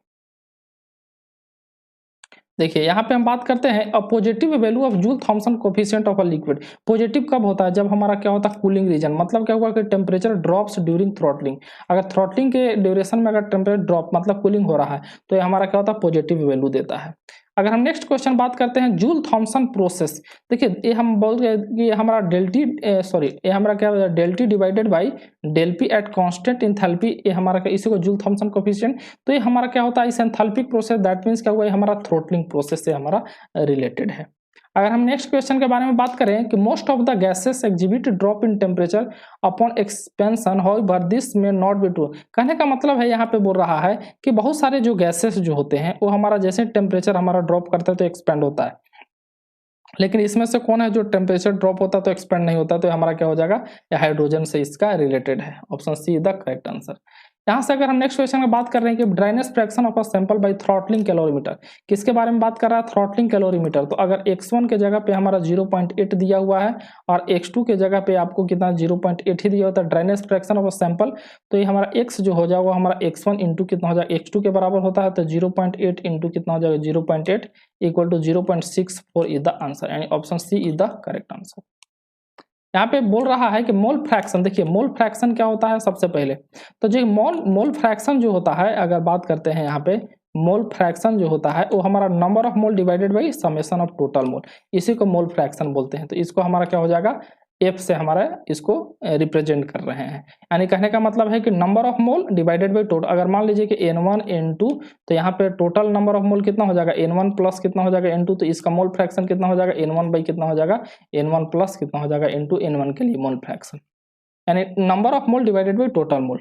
देखिए यहाँ पे हम बात करते हैं a positive value of Joule Thomson coefficient of a liquid. Positive कब होता है, जब हमारा क्या होता है, कूलिंग रीजन, मतलब क्या हुआ कि टेम्परेचर ड्रॉप्स ड्यूरिंग थ्रॉटलिंग। अगर थ्रॉटलिंग के ड्यूरेशन में अगर टेम्परेचर ड्रॉप मतलब कूलिंग हो रहा है तो ये हमारा क्या होता है, पॉजिटिव वैल्यू देता है। अगर हम नेक्स्ट क्वेश्चन बात करते हैं जूल थॉमसन प्रोसेस, देखिए ये हम बोल रहे हैं कि हमारा ये हमारा क्या हो del T divided by del P at constant enthalpy, ये हमारा इसी को जूल थॉमसन कोफिशिएंट। तो ये हमारा क्या होता है इस एंथैल्पिक प्रोसेस, दैट मीन्स क्या हुआ ये हमारा थ्रोटलिंग प्रोसेस से हमारा रिलेटेड है। अगर हम नेक्स्ट क्वेश्चन के बारे में बात करें कि most of the gases exhibit drop in temperature upon expansion, however this may not be true. कहने का मतलब है यहाँ पे बोल रहा है कि बहुत सारे जो गैसेस जो होते हैं वो हमारा जैसे टेम्परेचर हमारा ड्रॉप करता है तो एक्सपेंड होता है, लेकिन इसमें से कौन है जो टेम्परेचर ड्रॉप होता है तो एक्सपेंड नहीं होता, तो हमारा क्या हो जाएगा हाइड्रोजन से इसका रिलेटेड है। Option C is the correct answer. यहाँ से अगर हम नेक्स्ट क्वेश्चन में बात कर रहे हैं कि dryness fraction of a sample by throttling calorimeter, किसके बारे में बात कर रहा है थ्रॉटलिंग कैलोरीमीटर। तो अगर x1 के जगह पे हमारा 0.8 दिया हुआ है और x2 के जगह पे आपको कितना 0.8 ही दिया होता है dryness fraction of a sample, तो ये हमारा x जो हो जाएगा हमारा x1 इंटू कितना हो जाएगा x2 के बराबर होता है, तो 0.8 इंटू कितना हो जाएगा 0.8 equal to 0.64 is the answer, यानी option C is the correct answer. यहाँ पे बोल रहा है कि मोल फ्रैक्शन, देखिए मोल फ्रैक्शन क्या होता है सबसे पहले, तो जो मोल फ्रैक्शन जो होता है अगर बात करते हैं यहाँ पे मोल फ्रैक्शन जो होता है वो हमारा number of mole divided by summation of total mole, इसी को मोल फ्रैक्शन बोलते हैं। तो इसको हमारा क्या हो जाएगा एफ से हमारा इसको रिप्रेजेंट कर रहे हैं, यानी कहने का मतलब है कि number of mole divided by total. अगर मान लीजिए कि N1 N2, तो यहाँ पे टोटल नंबर ऑफ मोल कितना हो जाएगा N1 प्लस कितना हो जाएगा N2, तो इसका मोल फ्रैक्शन कितना हो जाएगा N1 बाई कितना हो जाएगा N1 प्लस कितना हो जाएगा N2, N1 के लिए मोल फ्रैक्शन, यानी number of mole divided by total mole.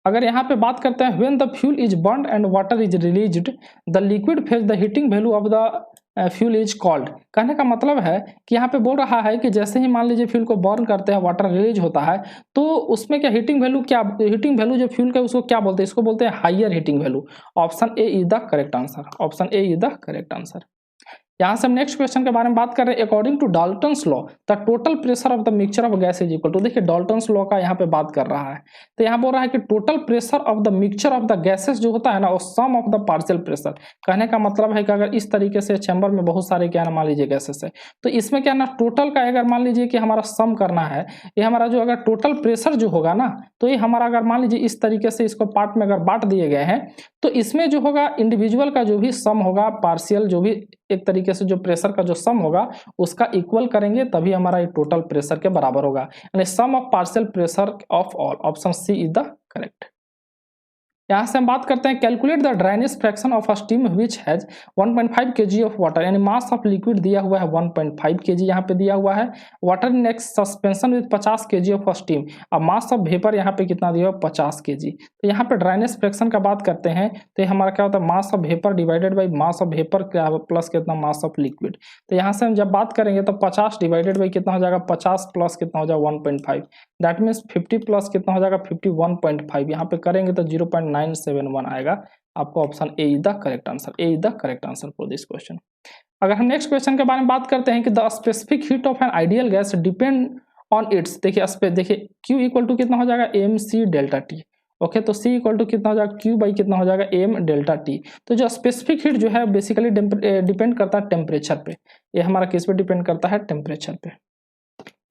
अगर यहाँ पे बात करते हैं when the fuel is burned and water is released the liquid phase the heating value of the fuel is called, कहने का मतलब है कि यहाँ पे बोल रहा है कि जैसे ही मान लीजिए फ्यूल को बर्न करते हैं वाटर रिलीज होता है तो उसमें क्या हीटिंग वैल्यू जो फ्यूल का उसको क्या बोलते हैं, इसको बोलते हैं higher heating value. Option A is the correct answer, option A is the correct answer. यहाँ से हम नेक्स्ट क्वेश्चन के बारे में बात कर रहे हैं according to Dalton's law the total pressure of the mixture of gas is equal to, देखिए डाल्टन्स लॉ का यहाँ पे बात कर रहा है, तो यहाँ बोल रहा है कि total pressure of the mixture of the gases जो होता है ना वो सम ऑफ द पार्शियल प्रेशर। कहने का मतलब है कि अगर इस तरीके से चैम्बर में बहुत सारे क्या ना मान लीजिए गैसेस है तो इसमें क्या ना टोटल का अगर मान लीजिए कि हमारा सम करना है, ये हमारा जो अगर टोटल प्रेशर जो होगा ना तो ये हमारा अगर मान लीजिए इस तरीके से इसको पार्ट में अगर बांट दिए गए हैं तो इसमें जो होगा इंडिविजुअल का जो भी सम होगा पार्शियल जो भी एक तरीके से जो प्रेशर का जो सम होगा उसका इक्वल करेंगे तभी हमारा ये टोटल प्रेशर के बराबर होगा, यानी sum of partial pressure of all. Option C is the correct. यहाँ से हम बात करते हैं calculate the dryness fraction of a steam which has 1.5 kg of water, यानी मास ऑफ लिक्विड दिया हुआ है 1.5 kg यहाँ पे दिया हुआ है, water in suspension with 50 kg of steam, अब मास ऑफ वेपर यहाँ पे कितना दिया हुआ 50 kg। तो यहाँ पे ड्राइनेस फ्रैक्शन का बात करते हैं तो ये हमारा क्या होता है mass of vapour divided by mass of vapour plus कितना मास ऑफ लिक्विड। तो यहाँ से हम जब बात करेंगे तो 50 डिवाइडेड बाई कितना हो जाएगा 50 प्लस कितना हो जाएगा 1.5, दैट मीन्स 50 प्लस कितना हो जाएगा 51.5, यहाँ पे करेंगे तो 0.971 आएगा। आपको option A is the correct answer, A is the correct answer for this question. अगर हम नेक्स्ट क्वेश्चन के बारे में बात करते हैं कि the specific heat of an ideal gas depend on its, देखिए Q इक्वल टू कितना हो जाएगा M C delta T, okay तो C इक्वल टू कितना हो जाएगा Q बाई कितना हो जाएगा एम डेल्टा टी। तो जो स्पेसिफिक हीट जो है बेसिकली डिपेंड करता है टेम्परेचर पे, ये हमारा किस पे डिपेंड करता है टेम्परेचर पे।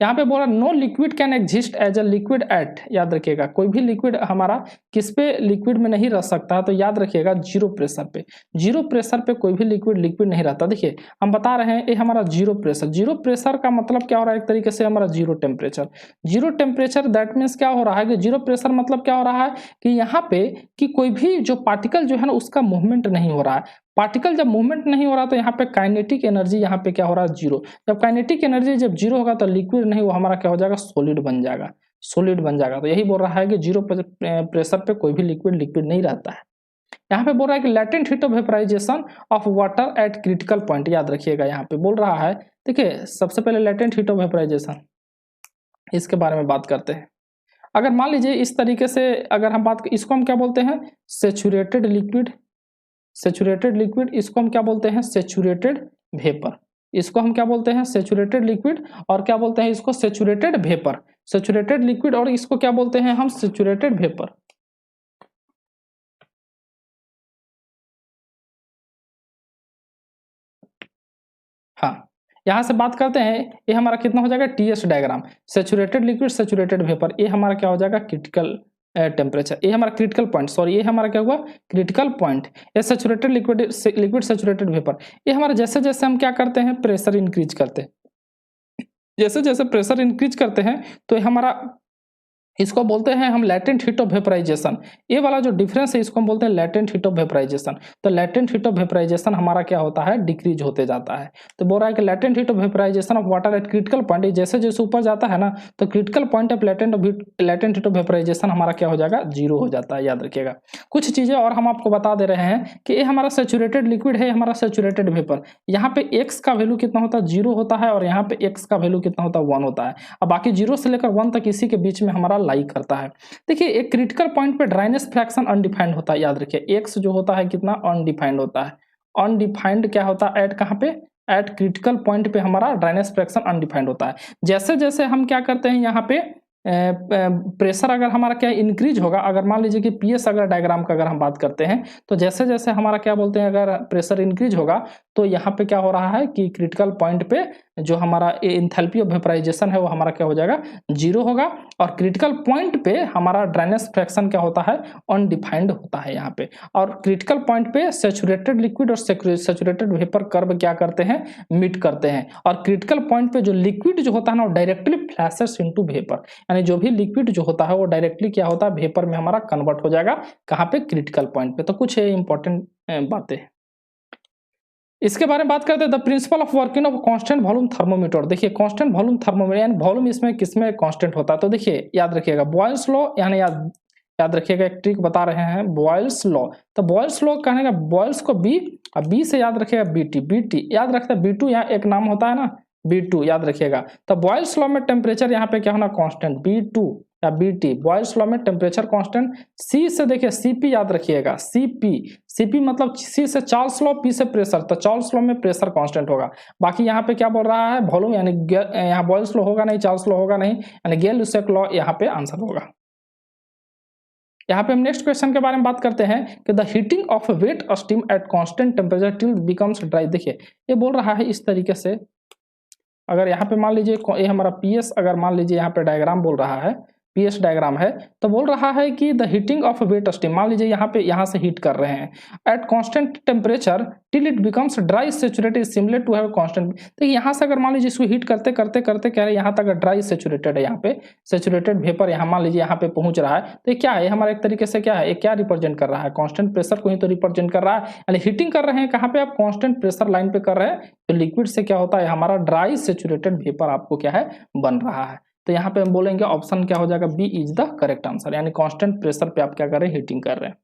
यहाँ पे बोला no liquid can exist as a liquid at, याद रखिएगा कोई भी लिक्विड हमारा किस पे लिक्विड में नहीं रह सकता है, तो याद रखिएगा जीरो प्रेशर पे, जीरो प्रेशर पे कोई भी लिक्विड नहीं रहता। देखिए हम बता रहे हैं ये हमारा जीरो प्रेशर का मतलब क्या हो रहा है एक तरीके से हमारा जीरो टेम्परेचर दैट मीन्स क्या हो रहा है कि जीरो प्रेशर मतलब क्या हो रहा है कि यहाँ पे कि कोई भी जो पार्टिकल जो है ना उसका मूवमेंट नहीं हो रहा है, पार्टिकल जब मूवमेंट नहीं हो रहा तो यहाँ पे काइनेटिक एनर्जी यहाँ पे क्या हो रहा है जीरो, जब काइनेटिक एनर्जी जब जीरो होगा तो लिक्विड नहीं वो हमारा क्या हो जाएगा सॉलिड बन जाएगा। तो यही बोल रहा है कि जीरो प्रेशर पे कोई भी लिक्विड नहीं रहता है। यहाँ पे बोल रहा है कि latent heat of vaporisation of water at critical point, याद रखिएगा यहाँ पे बोल रहा है। देखिए सबसे पहले लैटेंट हीट ऑफ वेपराइजेशन इसके बारे में बात करते हैं। अगर मान लीजिए इस तरीके से अगर हम इसको हम क्या बोलते हैं सेचुरेटेड लिक्विड, इसको हम क्या बोलते हैं सेचुरेटेड वेपर, इसको हम क्या बोलते हैं सेचुरेटेड लिक्विड और क्या बोलते हैं इसको सेचुरेटेड वेपर, सेचुरेटेड लिक्विड और इसको क्या बोलते हैं हम सेचुरेटेड वेपर। हाँ यहाँ से बात करते हैं ये हमारा कितना हो जाएगा TS diagram, saturated liquid saturated vapour, ये हमारा क्या हो जाएगा क्रिटिकल टेम्परेचर, ये हमारा क्रिटिकल पॉइंट, सॉरी ये हमारा क्या हुआ क्रिटिकल पॉइंट। ये सैचुरेटेड लिक्विड सैचुरेटेड वेपर, ये हमारा जैसे जैसे हम क्या करते हैं प्रेशर इंक्रीज करते हैं, जैसे जैसे प्रेशर इंक्रीज करते हैं तो हमारा इसको बोलते हैं हम लैटेंट हीट ऑफ वेपराइजेशन। ये वाला जो डिफरेंस है इसको हम बोलते हैं लैटेंट हीट ऑफ वेपराइजेशन। तो लैटेंट हीट ऑफ वेपराइजेशन हमारा क्या होता है डिक्रीज होते जाता है। तो बोल रहा है कि latent heat of vaporisation of water at critical point, जैसे जैसे ऊपर जाता है ना तो critical point of latent heat of vaporisation हमारा क्या हो जाएगा जीरो हो जाता है, याद रखिएगा। कुछ चीजें और हम आपको बता दे रहे हैं कि ये हमारा सैचुरेटेड लिक्विड है, हमारा सैचुरेटेड वेपर, यहाँ पे एक्स का वैल्यू कितना होता है जीरो होता है और यहाँ पे एक्स का वैल्यू कितना होता है 1 होता है। अब बाकी जीरो से लेकर 1 तक इसी के बीच में हमारा लाई करता है। देखिए एक क्रिटिकल पॉइंट पे ड्राइनेस फ्रैक्शन अनडिफाइंड होता है, याद रखिए एक्स जो होता है कितना अनडिफाइंड होता है। अनडिफाइंड क्या होता है एट कहाँ पे एट क्रिटिकल पॉइंट पे हमारा ड्राइनेस फ्रैक्शन अनडिफाइंड होता है। जैसे जैसे हम क्या करते हैं यहाँ पे प्रेशर अगर हमारा क्या इंक्रीज होगा, अगर मान लीजिए कि पीएस अगर डायग्राम का अगर हम बात करते हैं तो जैसे जैसे हमारा क्या बोलते हैं अगर प्रेशर इंक्रीज होगा तो यहाँ पे क्या हो रहा है कि क्रिटिकल पॉइंट पे जो हमारा एंथैल्पी ऑफ वेपराइजेशन है वो हमारा क्या हो जाएगा जीरो होगा और क्रिटिकल पॉइंट पे हमारा ड्राइनेस फ्रैक्शन क्या होता है अनडिफाइंड होता है यहाँ पे। और क्रिटिकल पॉइंट पे सैचुरेटेड लिक्विड और सैचुरेटेड वेपर कर्व क्या करते हैं मीट करते हैं और क्रिटिकल पॉइंट पे जो लिक्विड जो होता है ना वो डायरेक्टली फ्लैशेस इनटू वेपर, यानी जो भी लिक्विड जो होता है वो डायरेक्टली क्या होता है वेपर में हमारा कन्वर्ट हो जाएगा कहाँ पे क्रिटिकल पॉइंट पे। तो कुछ इंपॉर्टेंट बातें इसके बारे में बात करते हैं। The principle of working of constant volume thermometer, देखिए कांस्टेंट वॉल्यूम थर्मोमीटर यानी वॉल्यूम इसमें किसमें कांस्टेंट होता है। तो देखिए याद रखिएगा बॉयल्स लॉ, यानी याद रखिएगा एक ट्रिक बता रहे हैं बॉयल्स लॉ। तो बॉयल्स लॉ कहने का बॉयल्स को बी और बी से याद रखिएगा बीटी याद रखते हैं, बी2 यहाँ एक नाम होता है ना B2 याद रखिएगा। तो बॉयल्स लॉ में टेम्परेचर यहाँ पे क्या होना कांस्टेंट B2 या BT, बॉयल्स लॉ में टेम्परेचर कांस्टेंट। C से देखिए CP याद रखिएगा, CP मतलब C से चार्ल्स लॉ, P से प्रेशर, तो चार्ल्स लॉ में प्रेशर कांस्टेंट होगा। बाकी यहाँ पे क्या बोल रहा है वॉल्यूम, यानी यहाँ बॉयल्स लॉ होगा नहीं, चार्ल्स लॉ होगा नहीं, यानी गेल-लुसेक लॉ यहाँ पे आंसर होगा। यहाँ पे हम नेक्स्ट क्वेश्चन के बारे में बात करते हैं कि the heating of wet steam at constant temperature till becomes dry. देखिए ये बोल रहा है इस तरीके से, अगर यहाँ पे मान लीजिए ये हमारा पीएस, अगर मान लीजिए यहाँ पे डायग्राम बोल रहा है पीएस डायग्राम है तो बोल रहा है कि the heating of wet steam, मान लीजिए यहाँ से हीट कर रहे हैं at constant temperature till it becomes dry saturated similar to have constant. तो यहाँ से अगर मान लीजिए इसको हीट करते करते करते क्या है यहाँ तक ड्राई सैचुरेटेड है, यहाँ पे सैचुरेटेड वेपर यहाँ मान लीजिए यहाँ पे पहुंच रहा है, तो ये क्या है हमारा एक तरीके से क्या है ये क्या रिप्रेजेंट कर रहा है कांस्टेंट प्रेशर को ही तो रिप्रेजेंट कर रहा है। यानी हीटिंग कर रहे हैं कहाँ पे आप कांस्टेंट प्रेशर लाइन पे कर रहे हैं, तो लिक्विड से क्या होता है हमारा ड्राई सैचुरेटेड वेपर आपको क्या है बन रहा है। तो यहाँ पे हम बोलेंगे ऑप्शन क्या हो जाएगा B is the correct answer, यानी कांस्टेंट प्रेशर पे आप क्या कर रहे हैं हीटिंग कर रहे हैं।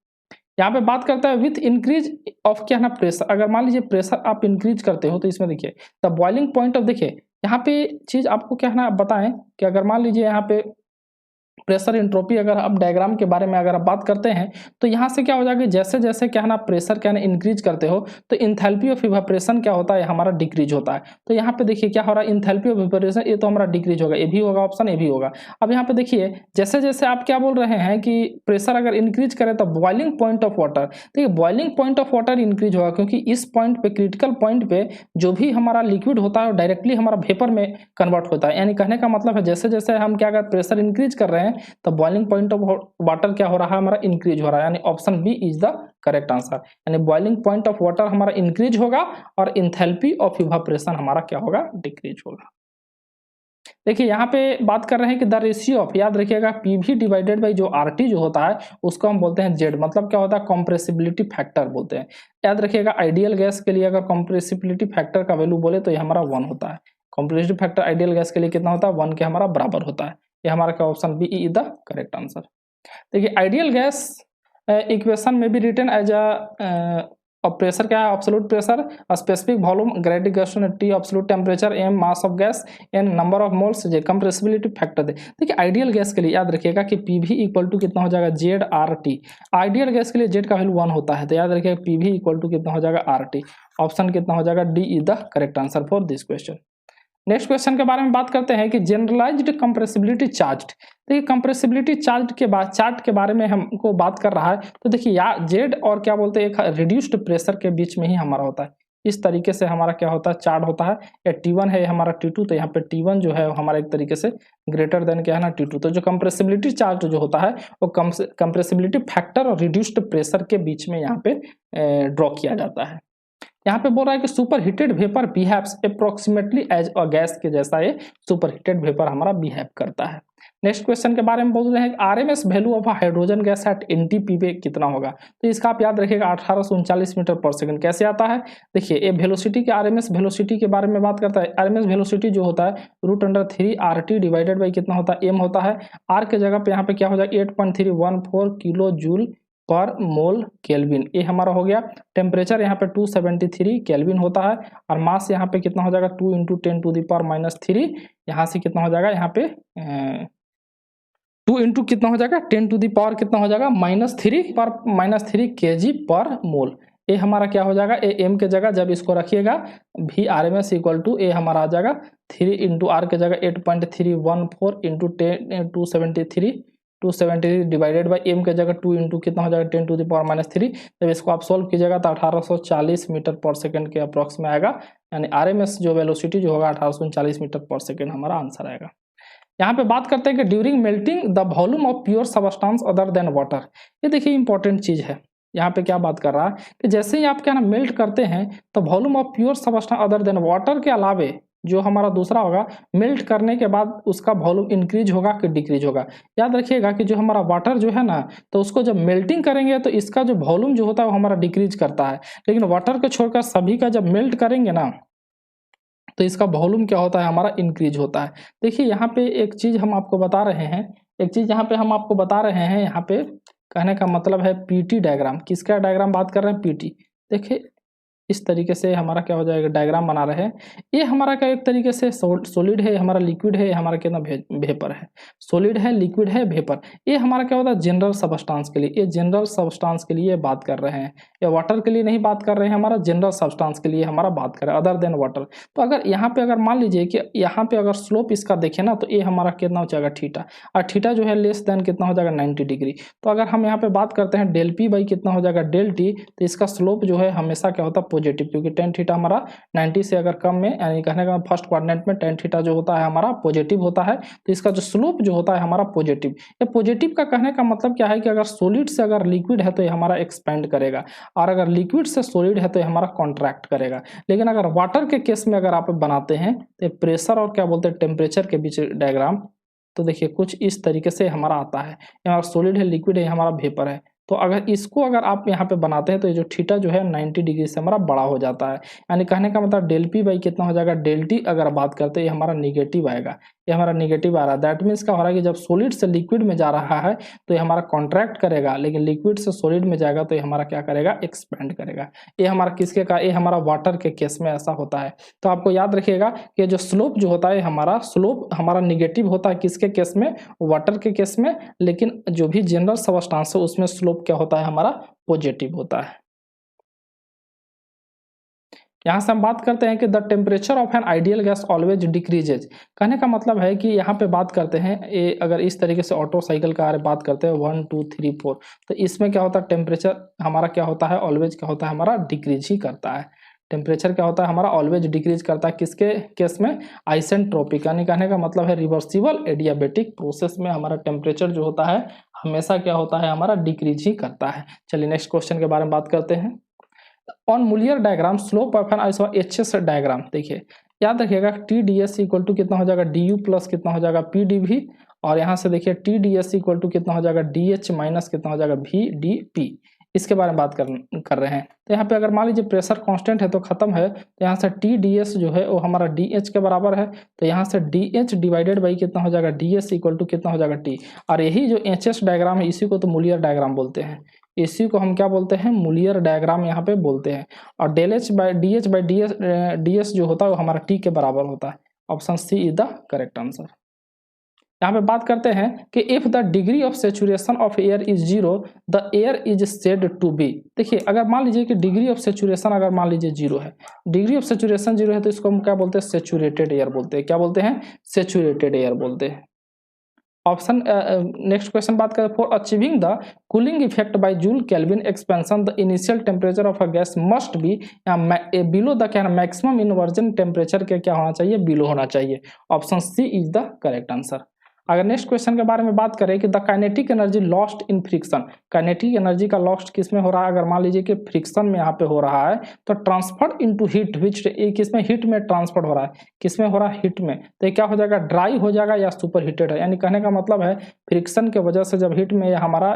यहाँ पे बात करता है विथ इंक्रीज ऑफ क्या है ना प्रेशर, अगर मान लीजिए प्रेशर आप इंक्रीज करते हो तो इसमें देखिए द बॉइलिंग पॉइंट ऑफ, देखिए यहाँ पे चीज आपको क्या है ना बताएं कि अगर मान लीजिए यहाँ पे प्रेशर एंट्रोपी अगर आप डायग्राम के बारे में अगर आप बात करते हैं तो यहाँ से क्या हो जाएगा जैसे जैसे क्या है ना प्रेशर क्या है ना इंक्रीज करते हो तो इंथैल्पी ऑफ इवेपोरेशन क्या होता है हमारा डिक्रीज होता है। तो यहाँ पे देखिए क्या हो रहा है इंथैल्पी ऑफ इवेपोरेशन ये तो हमारा डिक्रीज होगा, ये भी होगा ऑप्शन, ये भी होगा। अब यहाँ पे देखिए जैसे जैसे आप क्या बोल रहे हैं कि प्रेशर अगर इंक्रीज करे तो बॉइलिंग पॉइंट ऑफ वाटर, देखिए boiling point of water increase होगा क्योंकि इस पॉइंट पे क्रिटिकल पॉइंट पे जो भी हमारा लिक्विड होता है डायरेक्टली हमारा वेपर में कन्वर्ट होता है। यानी कहने का मतलब है जैसे जैसे हम क्या अगर प्रेशर इंक्रीज कर रहे हैं तो बॉइलिंग पॉइंट ऑफ वाटर क्या हो रहा है हमारा इंक्रीज हो रहा है, यानी option B is the correct answer. यानी बॉइलिंग पॉइंट ऑफ वाटर हमारा इंक्रीज होगा और इंथैल्पी ऑफ इवेपोरेशन हमारा क्या होगा डिक्रीज होगा। देखिए यहाँ पे बात कर रहे हैं कि द रेशियो ऑफ, याद रखिएगा पीवी डिवाइडेड बाई जो आरटी जो होता है उसको हम बोलते हैं जेड, मतलब क्या होता है कंप्रेसिबिलिटी फैक्टर बोलते हैं। याद रखिएगा आइडियल गैस के लिए अगर कंप्रेसिबिलिटी फैक्टर का वैल्यू बोले तो ये हमारा 1 होता है। कंप्रेसिबिलिटी फैक्टर आइडियल गैस के लिए कितना होता है 1 के हमारा बराबर होता है। ये हमारा क्या option B is the correct answer. देखिए आइडियल गैस इक्वेशन में भी रिटन एज अ प्रेशर क्या है absolute pressure, specific volume, gravity gas T, absolute temperature M, mass of gas N, number of moles J, compressibility factor दे। देखिए ideal gas के लिए याद रखिएगा कि पीवी इक्वल टू कितना हो जाएगा Z R T. Ideal gas के लिए जेड का वैल्यू 1 होता है, तो याद रखिएगा पीवी इक्वल टू कितना हो जाएगा आर टी। ऑप्शन कितना हो जाएगा D is the correct answer for this question. Next question के बारे में बात करते हैं कि जनरलाइज्ड कंप्रेसिबिलिटी चार्ट। देखिए कंप्रेसिबिलिटी चार्ट के बारे में हमको बात कर रहा है, तो देखिए या जेड और क्या बोलते हैं एक रिड्यूस्ड प्रेशर के बीच में ही हमारा होता है। इस तरीके से हमारा क्या होता है चार्ट होता है। ये T1 है, ये हमारा T2, तो यहाँ पे T1 जो है हमारा एक तरीके से ग्रेटर देन क्या है ना T2। तो जो कंप्रेसिबिलिटी चार्ट जो होता है वो कंप्रेसिबिलिटी फैक्टर और रिड्यूस्ड प्रेशर के बीच में यहाँ पे ड्रॉ किया जाता है। यहाँ पे बोल रहा है कि super heated vapour behaves approximately as a gas के जैसा ये सुपर हीटेड वेपर हमारा बिहेव करता है। नेक्स्ट क्वेश्चन के बारे में बोल रहे हैं RMS value of hydrogen gas at NTP पे कितना होगा। तो इसका आप याद रखिएगा 1839 मीटर पर सेकंड। कैसे आता है देखिए, ये वेलोसिटी के आरएमएस वेलोसिटी के बारे में बात करता है। आरएमएस वेलोसिटी जो होता है √3 RT डिवाइडेड बाई कितना होता है m होता है। r के जगह पे यहाँ पे क्या हो जाएगा 8.314 किलो जूल पर मोल केल्विन, ये हमारा हो गया। टेम्परेचर यहाँ पे 273 केल्विन होता है और मास यहाँ पे कितना हो जाएगा 2 × 10⁻³ यहाँ से कितना हो जाएगा यहाँ पे 2 × कितना हो जाएगा 10⁻³ कितना हो जाएगा -3 kg पर मोल। ये हमारा क्या हो जाएगा ए m के जगह जब इसको रखिएगा V RMS इक्वल टू ए हमारा आ जाएगा 3 × r के जगह 8.314 × 273 डिवाइडेड बाई m के जगह 2 × कितना हो जाएगा 10⁻³ जब इसको आप सॉल्व कीजिएगा तो 1840 मीटर पर सेकंड के अप्रॉक्स में आएगा। यानी RMS जो वेलोसिटी जो होगा 1840 मीटर पर सेकंड हमारा आंसर आएगा। यहाँ पे बात करते हैं कि during melting the volume of pure substance other than water. ये देखिए इंपॉर्टेंट चीज है। यहाँ पे क्या बात कर रहा है कि जैसे ही आप क्या ना मेल्ट करते हैं तो volume of pure substance other than water के अलावे जो हमारा दूसरा होगा मेल्ट करने के बाद उसका वॉल्यूम इंक्रीज होगा कि डिक्रीज होगा। याद रखिएगा कि जो हमारा वाटर जो है ना तो उसको जब मेल्टिंग करेंगे तो इसका जो वॉल्यूम जो होता है वो हमारा डिक्रीज करता है, लेकिन वाटर को छोड़कर सभी का जब मेल्ट करेंगे ना तो इसका वॉल्यूम क्या होता है हमारा इंक्रीज होता है। देखिए यहाँ पे एक चीज हम आपको बता रहे हैं, एक चीज यहाँ पे हम आपको बता रहे हैं, यहाँ पे कहने का मतलब है पीटी डायग्राम। किसका डायग्राम बात कर रहे हैं पीटी। देखिए इस तरीके से हमारा क्या हो जाएगा डायग्राम बना रहे हैं। ये हमारा क्या एक तरीके से सॉलिड है, हमारा लिक्विड है, हमारा कितना वेपर है। सॉलिड है, लिक्विड है, वेपर। ये हमारा क्या होता है जनरल सबस्टेंस के लिए, ये जनरल सबस्टेंस के लिए बात कर रहे हैं। ये वाटर के लिए नहीं बात कर रहे हैं, हमारा जनरल सबस्टेंस के लिए हमारा बात कर रहे हैं अदर देन वाटर। तो अगर यहाँ पे अगर मान लीजिए कि यहाँ पे अगर स्लोप इसका देखें ना तो ये हमारा कितना हो जाएगा थीटा, और थीटा जो है लेस देन कितना हो जाएगा 90 डिग्री। तो अगर हम यहाँ पे बात करते हैं डेल पी बाई कितना हो जाएगा डेल टी, तो इसका स्लोप जो है हमेशा क्या होता है पॉजिटिव, क्योंकि टेन थीटा हमारा 90 से अगर कम में यानी कहने का फर्स्ट क्वाड्रेंट में टेन थीटा जो होता है हमारा पॉजिटिव होता है, तो इसका जो स्लोप जो होता है हमारा पॉजिटिव। ये पॉजिटिव का कहने का मतलब क्या है कि अगर सॉलिड से अगर लिक्विड है तो ये हमारा एक्सपेंड करेगा, और अगर लिक्विड से सॉलिड है तो ये हमारा कॉन्ट्रैक्ट करेगा। लेकिन अगर वाटर के केस में अगर आप बनाते हैं तो प्रेशर और क्या बोलते हैं टेम्परेचर के बीच डायग्राम, तो देखिए कुछ इस तरीके से हमारा आता है। हमारा सॉलिड है, लिक्विड है, हमारा वेपर है। तो अगर इसको अगर आप यहाँ पे बनाते हैं तो ये जो थीटा जो है 90 डिग्री से हमारा बड़ा हो जाता है। यानी कहने का मतलब डेल पी बाई कितना हो जाएगा डेल टी अगर बात करते हैं ये हमारा निगेटिव आएगा, ये हमारा निगेटिव आ रहा है। दैट मीन्स क्या हो रहा है कि जब सॉलिड से लिक्विड में जा रहा है तो ये हमारा कॉन्ट्रैक्ट करेगा, लेकिन लिक्विड से सॉलिड में जाएगा तो ये हमारा क्या करेगा एक्सपेंड करेगा। ये हमारा किसके का, ये हमारा वाटर के केस में ऐसा होता है। तो आपको याद रखिएगा कि जो स्लोप जो होता है हमारा स्लोप हमारा निगेटिव होता है किसके केस में, वाटर के केस में, लेकिन जो भी जनरल सबस्टेंस है उसमें स्लोप क्या होता है हमारा पॉजिटिव होता है। यहाँ से हम बात करते हैं कि the temperature of an ideal gas always decreases. कहने का मतलब है कि यहाँ पे बात करते हैं ये अगर इस तरीके से ऑटो साइकिल का बात करते हैं 1 2 3 4, तो इसमें क्या होता है टेम्परेचर हमारा क्या होता है ऑलवेज क्या होता है हमारा डिक्रीज ही करता है। टेम्परेचर क्या होता है हमारा ऑलवेज डिक्रीज करता है किसके केस में, आइसेंट्रोपिक। यानी कहने का मतलब है रिवर्सिबल एडियाबेटिक प्रोसेस में हमारा टेम्परेचर जो होता है हमेशा क्या होता है हमारा डिक्रीज ही करता है। चलिए नेक्स्ट क्वेश्चन के बारे में बात करते हैं। On Mollier diagram slope of an आइसोएचएस डायग्राम, देखिए याद रखिएगा T D S equal to कितना हो जाएगा डी यू प्लस कितना हो जाएगा पी डी भी, और यहाँ से देखिए T D S equal to कितना हो जाएगा डी एच माइनस कितना हो जाएगा वी डी पी। इसके बारे में बात कर रहे हैं। तो यहाँ पे अगर मान लीजिए प्रेशर कांस्टेंट है तो खत्म है, तो यहाँ से टी डी एस जो है वो हमारा डी एच के बराबर है, तो यहाँ से डी एच डिवाइडेड बाई कितना हो जाएगा डी एस इक्वल टू कितना हो जाएगा टी। और यही जो एच एस डायग्राम है इसी को तो मूलियर डायग्राम बोलते हैं, इसी को हम क्या बोलते हैं मूलियर डायग्राम यहाँ पे बोलते हैं। और del H by D S जो होता है वो हमारा टी के बराबर होता है। Option C is the correct answer. यहाँ पे बात करते हैं कि if the degree of saturation of air is zero the air is said to be. देखिए अगर मान लीजिए कि डिग्री ऑफ सेचुरेशन अगर मान लीजिए जीरो है, डिग्री ऑफ सेचुरेशन जीरो है, तो इसको हम क्या बोलते हैं सेचुरेटेड एयर बोलते हैं। क्या बोलते हैं सेचुरेटेड एयर बोलते हैं। ऑप्शन नेक्स्ट क्वेश्चन बात करें, for achieving the cooling effect by Joule Kelvin expansion the initial temperature of a gas must be below the क्या मैक्सिमम इन्वर्जन टेम्परेचर के क्या होना चाहिए, बिलो होना चाहिए। Option C is the correct answer. अगर नेक्स्ट क्वेश्चन के बारे में बात करें कि the kinetic energy lost in friction, kinetic energy का लॉस्ट किस में हो रहा है, अगर मान लीजिए कि फ्रिक्शन में यहाँ पे हो रहा है तो ट्रांसफर इनटू हीट विच किसमें, हीट में ट्रांसफर हो रहा है, किसमें हो रहा है, हीट में, तो ये क्या हो जाएगा, ड्राई हो जाएगा या सुपर हीटेड है। यानी कहने का मतलब है फ्रिक्शन के वजह से जब हीट में हमारा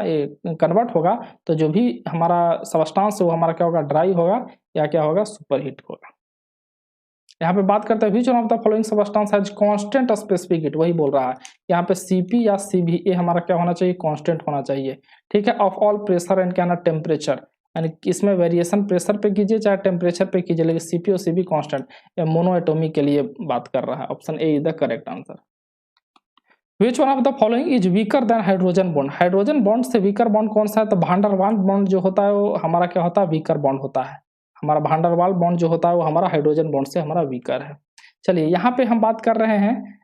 कन्वर्ट होगा तो जो भी हमारा सबस्टांस वो हमारा क्या होगा, ड्राई होगा या क्या होगा, सुपर हीट होगा। यहाँ पे बात करते हैं which one of the following substance has constant specific heat, वही बोल रहा है यहाँ पे सीपी या सीबी ये हमारा क्या होना चाहिए, कांस्टेंट होना चाहिए। ठीक है, ऑफ ऑल प्रेशर एंड क्या ना टेम्परेचर, यानी इसमें वेरिएशन प्रेशर पे कीजिए चाहे टेम्परेचर पे कीजिए, लेकिन सीपी और सीबी कांस्टेंट, ये मोनो एटॉमिक के लिए बात कर रहा है। Option A is the correct answer. Which one of the following is weaker then hydrogen bond, hydrogen bond से वीकर बॉन्ड कौन सा है, तो वान डेर वाल्स बॉन्ड जो होता है वो हमारा क्या होता है, वीकर बॉन्ड होता है। हमारा वान डेर वाल्स बॉन्ड जो होता है वो हमारा हाइड्रोजन बॉन्ड से हमारा वीकर है। चलिए यहाँ पे हम बात कर रहे हैं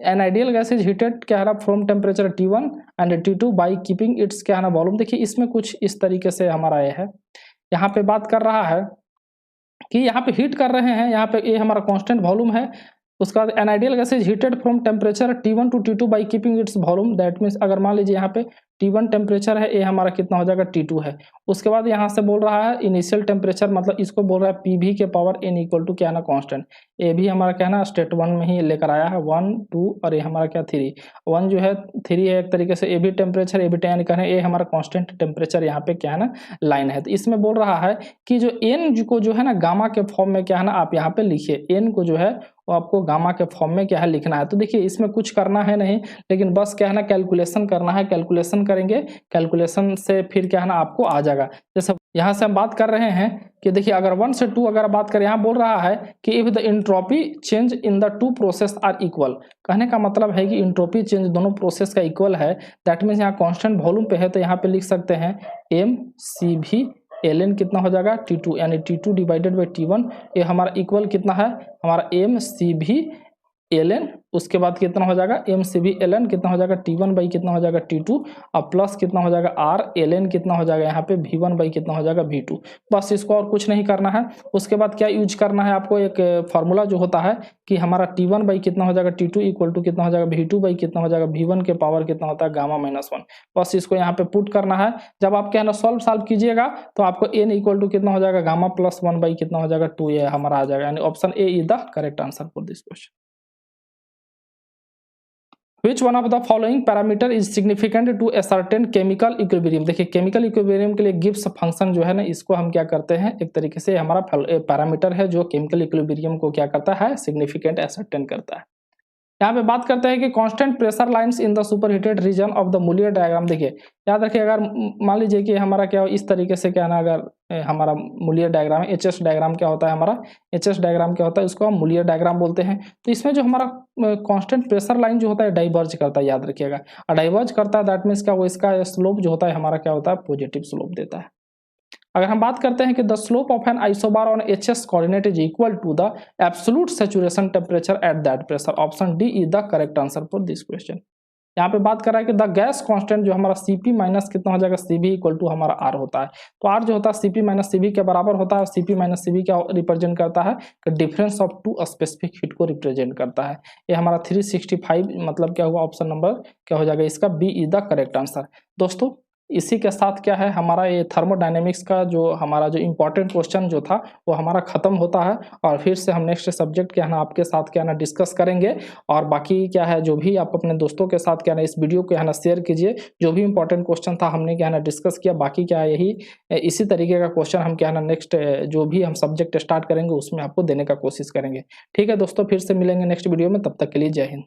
N ideal gas is heated क्या है from temperature T1 and T2 by keeping it's क्या है ना वॉल्यूम। देखिए इसमें कुछ इस तरीके से हमारा ये है, यहाँ पे बात कर रहा है कि यहाँ पे हीट कर रहे हैं, यहाँ पे ये हमारा कांस्टेंट वॉल्यूम है। उसका बाद an ideal gas is heated from temperature T1 to T2 by keeping its volume, that means अगर मान लीजिए यहाँ पे T1 टेम्परेचर है, ये हमारा कितना हो जाएगा, T2 है। उसके बाद यहाँ से बोल रहा है इनिशियल टेम्परेचर, मतलब इसको बोल रहा है PV के पावर n इक्वल टू क्या है ना कांस्टेंट, ये भी हमारा क्या है ना स्टेट 1 में ही लेकर आया है, 1 2 और ये हमारा क्या 3, 1 जो है 3 है एक तरीके से, ये भी टेम्परेचर ये भी टेन का है, ये हमारा कांस्टेंट टेम्परेचर यहाँ पे क्या है ना लाइन है। तो इसमें बोल रहा है कि जो n को जो है ना गामा के फॉर्म में क्या है ना आप यहाँ पे लिखिए, n को जो है वो आपको गामा के फॉर्म में क्या है लिखना है। तो देखिए इसमें कुछ करना है नहीं, लेकिन बस क्या है ना कैलकुलेशन करना है, कैलकुलेशन करेंगे, कैलकुलेशन से फिर क्या है ना आपको आ जाएगा। जैसे यहाँ से हम बात कर रहे हैं कि देखिए अगर 1 से 2 अगर बात करें, यहाँ बोल रहा है कि if the entropy change in the two process are equal, कहने का मतलब है कि इंट्रोपी चेंज दोनों प्रोसेस का इक्वल है, दैट मीन्स यहाँ कांस्टेंट वॉल्यूम पे है, तो यहाँ पे लिख सकते हैं एम सी भी ln कितना हो जाएगा T2, यानी T2 डिवाइडेड बाई T1, ये हमारा इक्वल कितना है, हमारा एम सी भी ln, उसके बाद कितना हो जाएगा एम सी बी ln कितना हो जाएगा T1 बाई कितना हो जाएगा T2, और प्लस कितना हो जाएगा R ln कितना हो जाएगा यहाँ पे V1 बाई कितना हो जाएगा V2। बस इसको और कुछ नहीं करना है। उसके बाद क्या यूज करना है आपको, एक फार्मूला जो होता है कि हमारा T1 बाई कितना हो जाएगा T2 इक्वल टू कितना हो जाएगा V2 बाई कितना हो जाएगा V1 के पावर कितना होता है गामा -1। बस इसको यहाँ पे पुट करना है। जब आप क्या है ना सॉल्व कीजिएगा तो आपको n इक्वल टू कितना हो जाएगा गामा +1 बाई कितना हो जाएगा 2, ये हमारा आ जाएगा, यानी option A is the correct answer for this question. Which one of the following parameter is significant to a certain chemical equilibrium, देखिए केमिकल इक्विलिब्रियम के लिए गिब्स फंक्शन जो है ना इसको हम क्या करते हैं, एक तरीके से हमारा पैरामीटर है जो केमिकल इक्विलिब्रियम को क्या करता है, सिग्निफिकेंट असर्टेन करता है। यहाँ पे बात करते हैं कि constant pressure lines in the superheated region of the Mollier diagram. देखिए याद रखिए अगर मान लीजिए कि हमारा क्या इस तरीके से क्या ना, अगर हमारा मूलियर डायग्राम है, एचएस डायग्राम क्या होता है, हमारा एचएस डायग्राम क्या होता है, इसको हम मूलियर डायग्राम बोलते हैं। तो इसमें जो हमारा कांस्टेंट प्रेशर लाइन जो होता है डाइवर्ज करता है, याद रखिएगा, और डाइवर्ज करता है दैट मीन्स क्या वो इसका स्लोप जो होता है हमारा क्या होता है, पॉजिटिव स्लोप देता है। अगर हम बात करते हैं कि the slope of an isobar on HS coordinate is equal to the absolute saturation temperature at that pressure, option D is the correct answer for this question. यहाँ पे बात कर रहा है कि द गैस कांस्टेंट जो हमारा Cp माइनस कितना हो जाएगा Cv इक्वल टू हमारा R होता है। तो R जो होता है Cp माइनस Cv के बराबर होता है, और Cp माइनस Cv क्या रिप्रेजेंट करता है कि difference of two specific heat को रिप्रेजेंट करता है। ये हमारा 365 मतलब क्या हुआ, ऑप्शन नंबर क्या हो जाएगा इसका, B is the correct answer. दोस्तों इसी के साथ क्या है हमारा ये थर्मोडायनेमिक्स का जो हमारा जो इम्पोर्टेंट क्वेश्चन जो था वो हमारा खत्म होता है, और फिर से हम नेक्स्ट सब्जेक्ट क्या है ना आपके साथ क्या है ना डिस्कस करेंगे। और बाकी क्या है जो भी आप अपने दोस्तों के साथ क्या है ना इस वीडियो को है ना शेयर कीजिए, जो भी इंपॉर्टेंट क्वेश्चन था हमने क्या है ना डिस्कस किया। बाकी क्या है यही इसी तरीके का क्वेश्चन हम क्या है ना नेक्स्ट जो भी हम सब्जेक्ट स्टार्ट करेंगे उसमें आपको देने का कोशिश करेंगे। ठीक है दोस्तों, फिर से मिलेंगे नेक्स्ट वीडियो में, तब तक के लिए जय हिंद।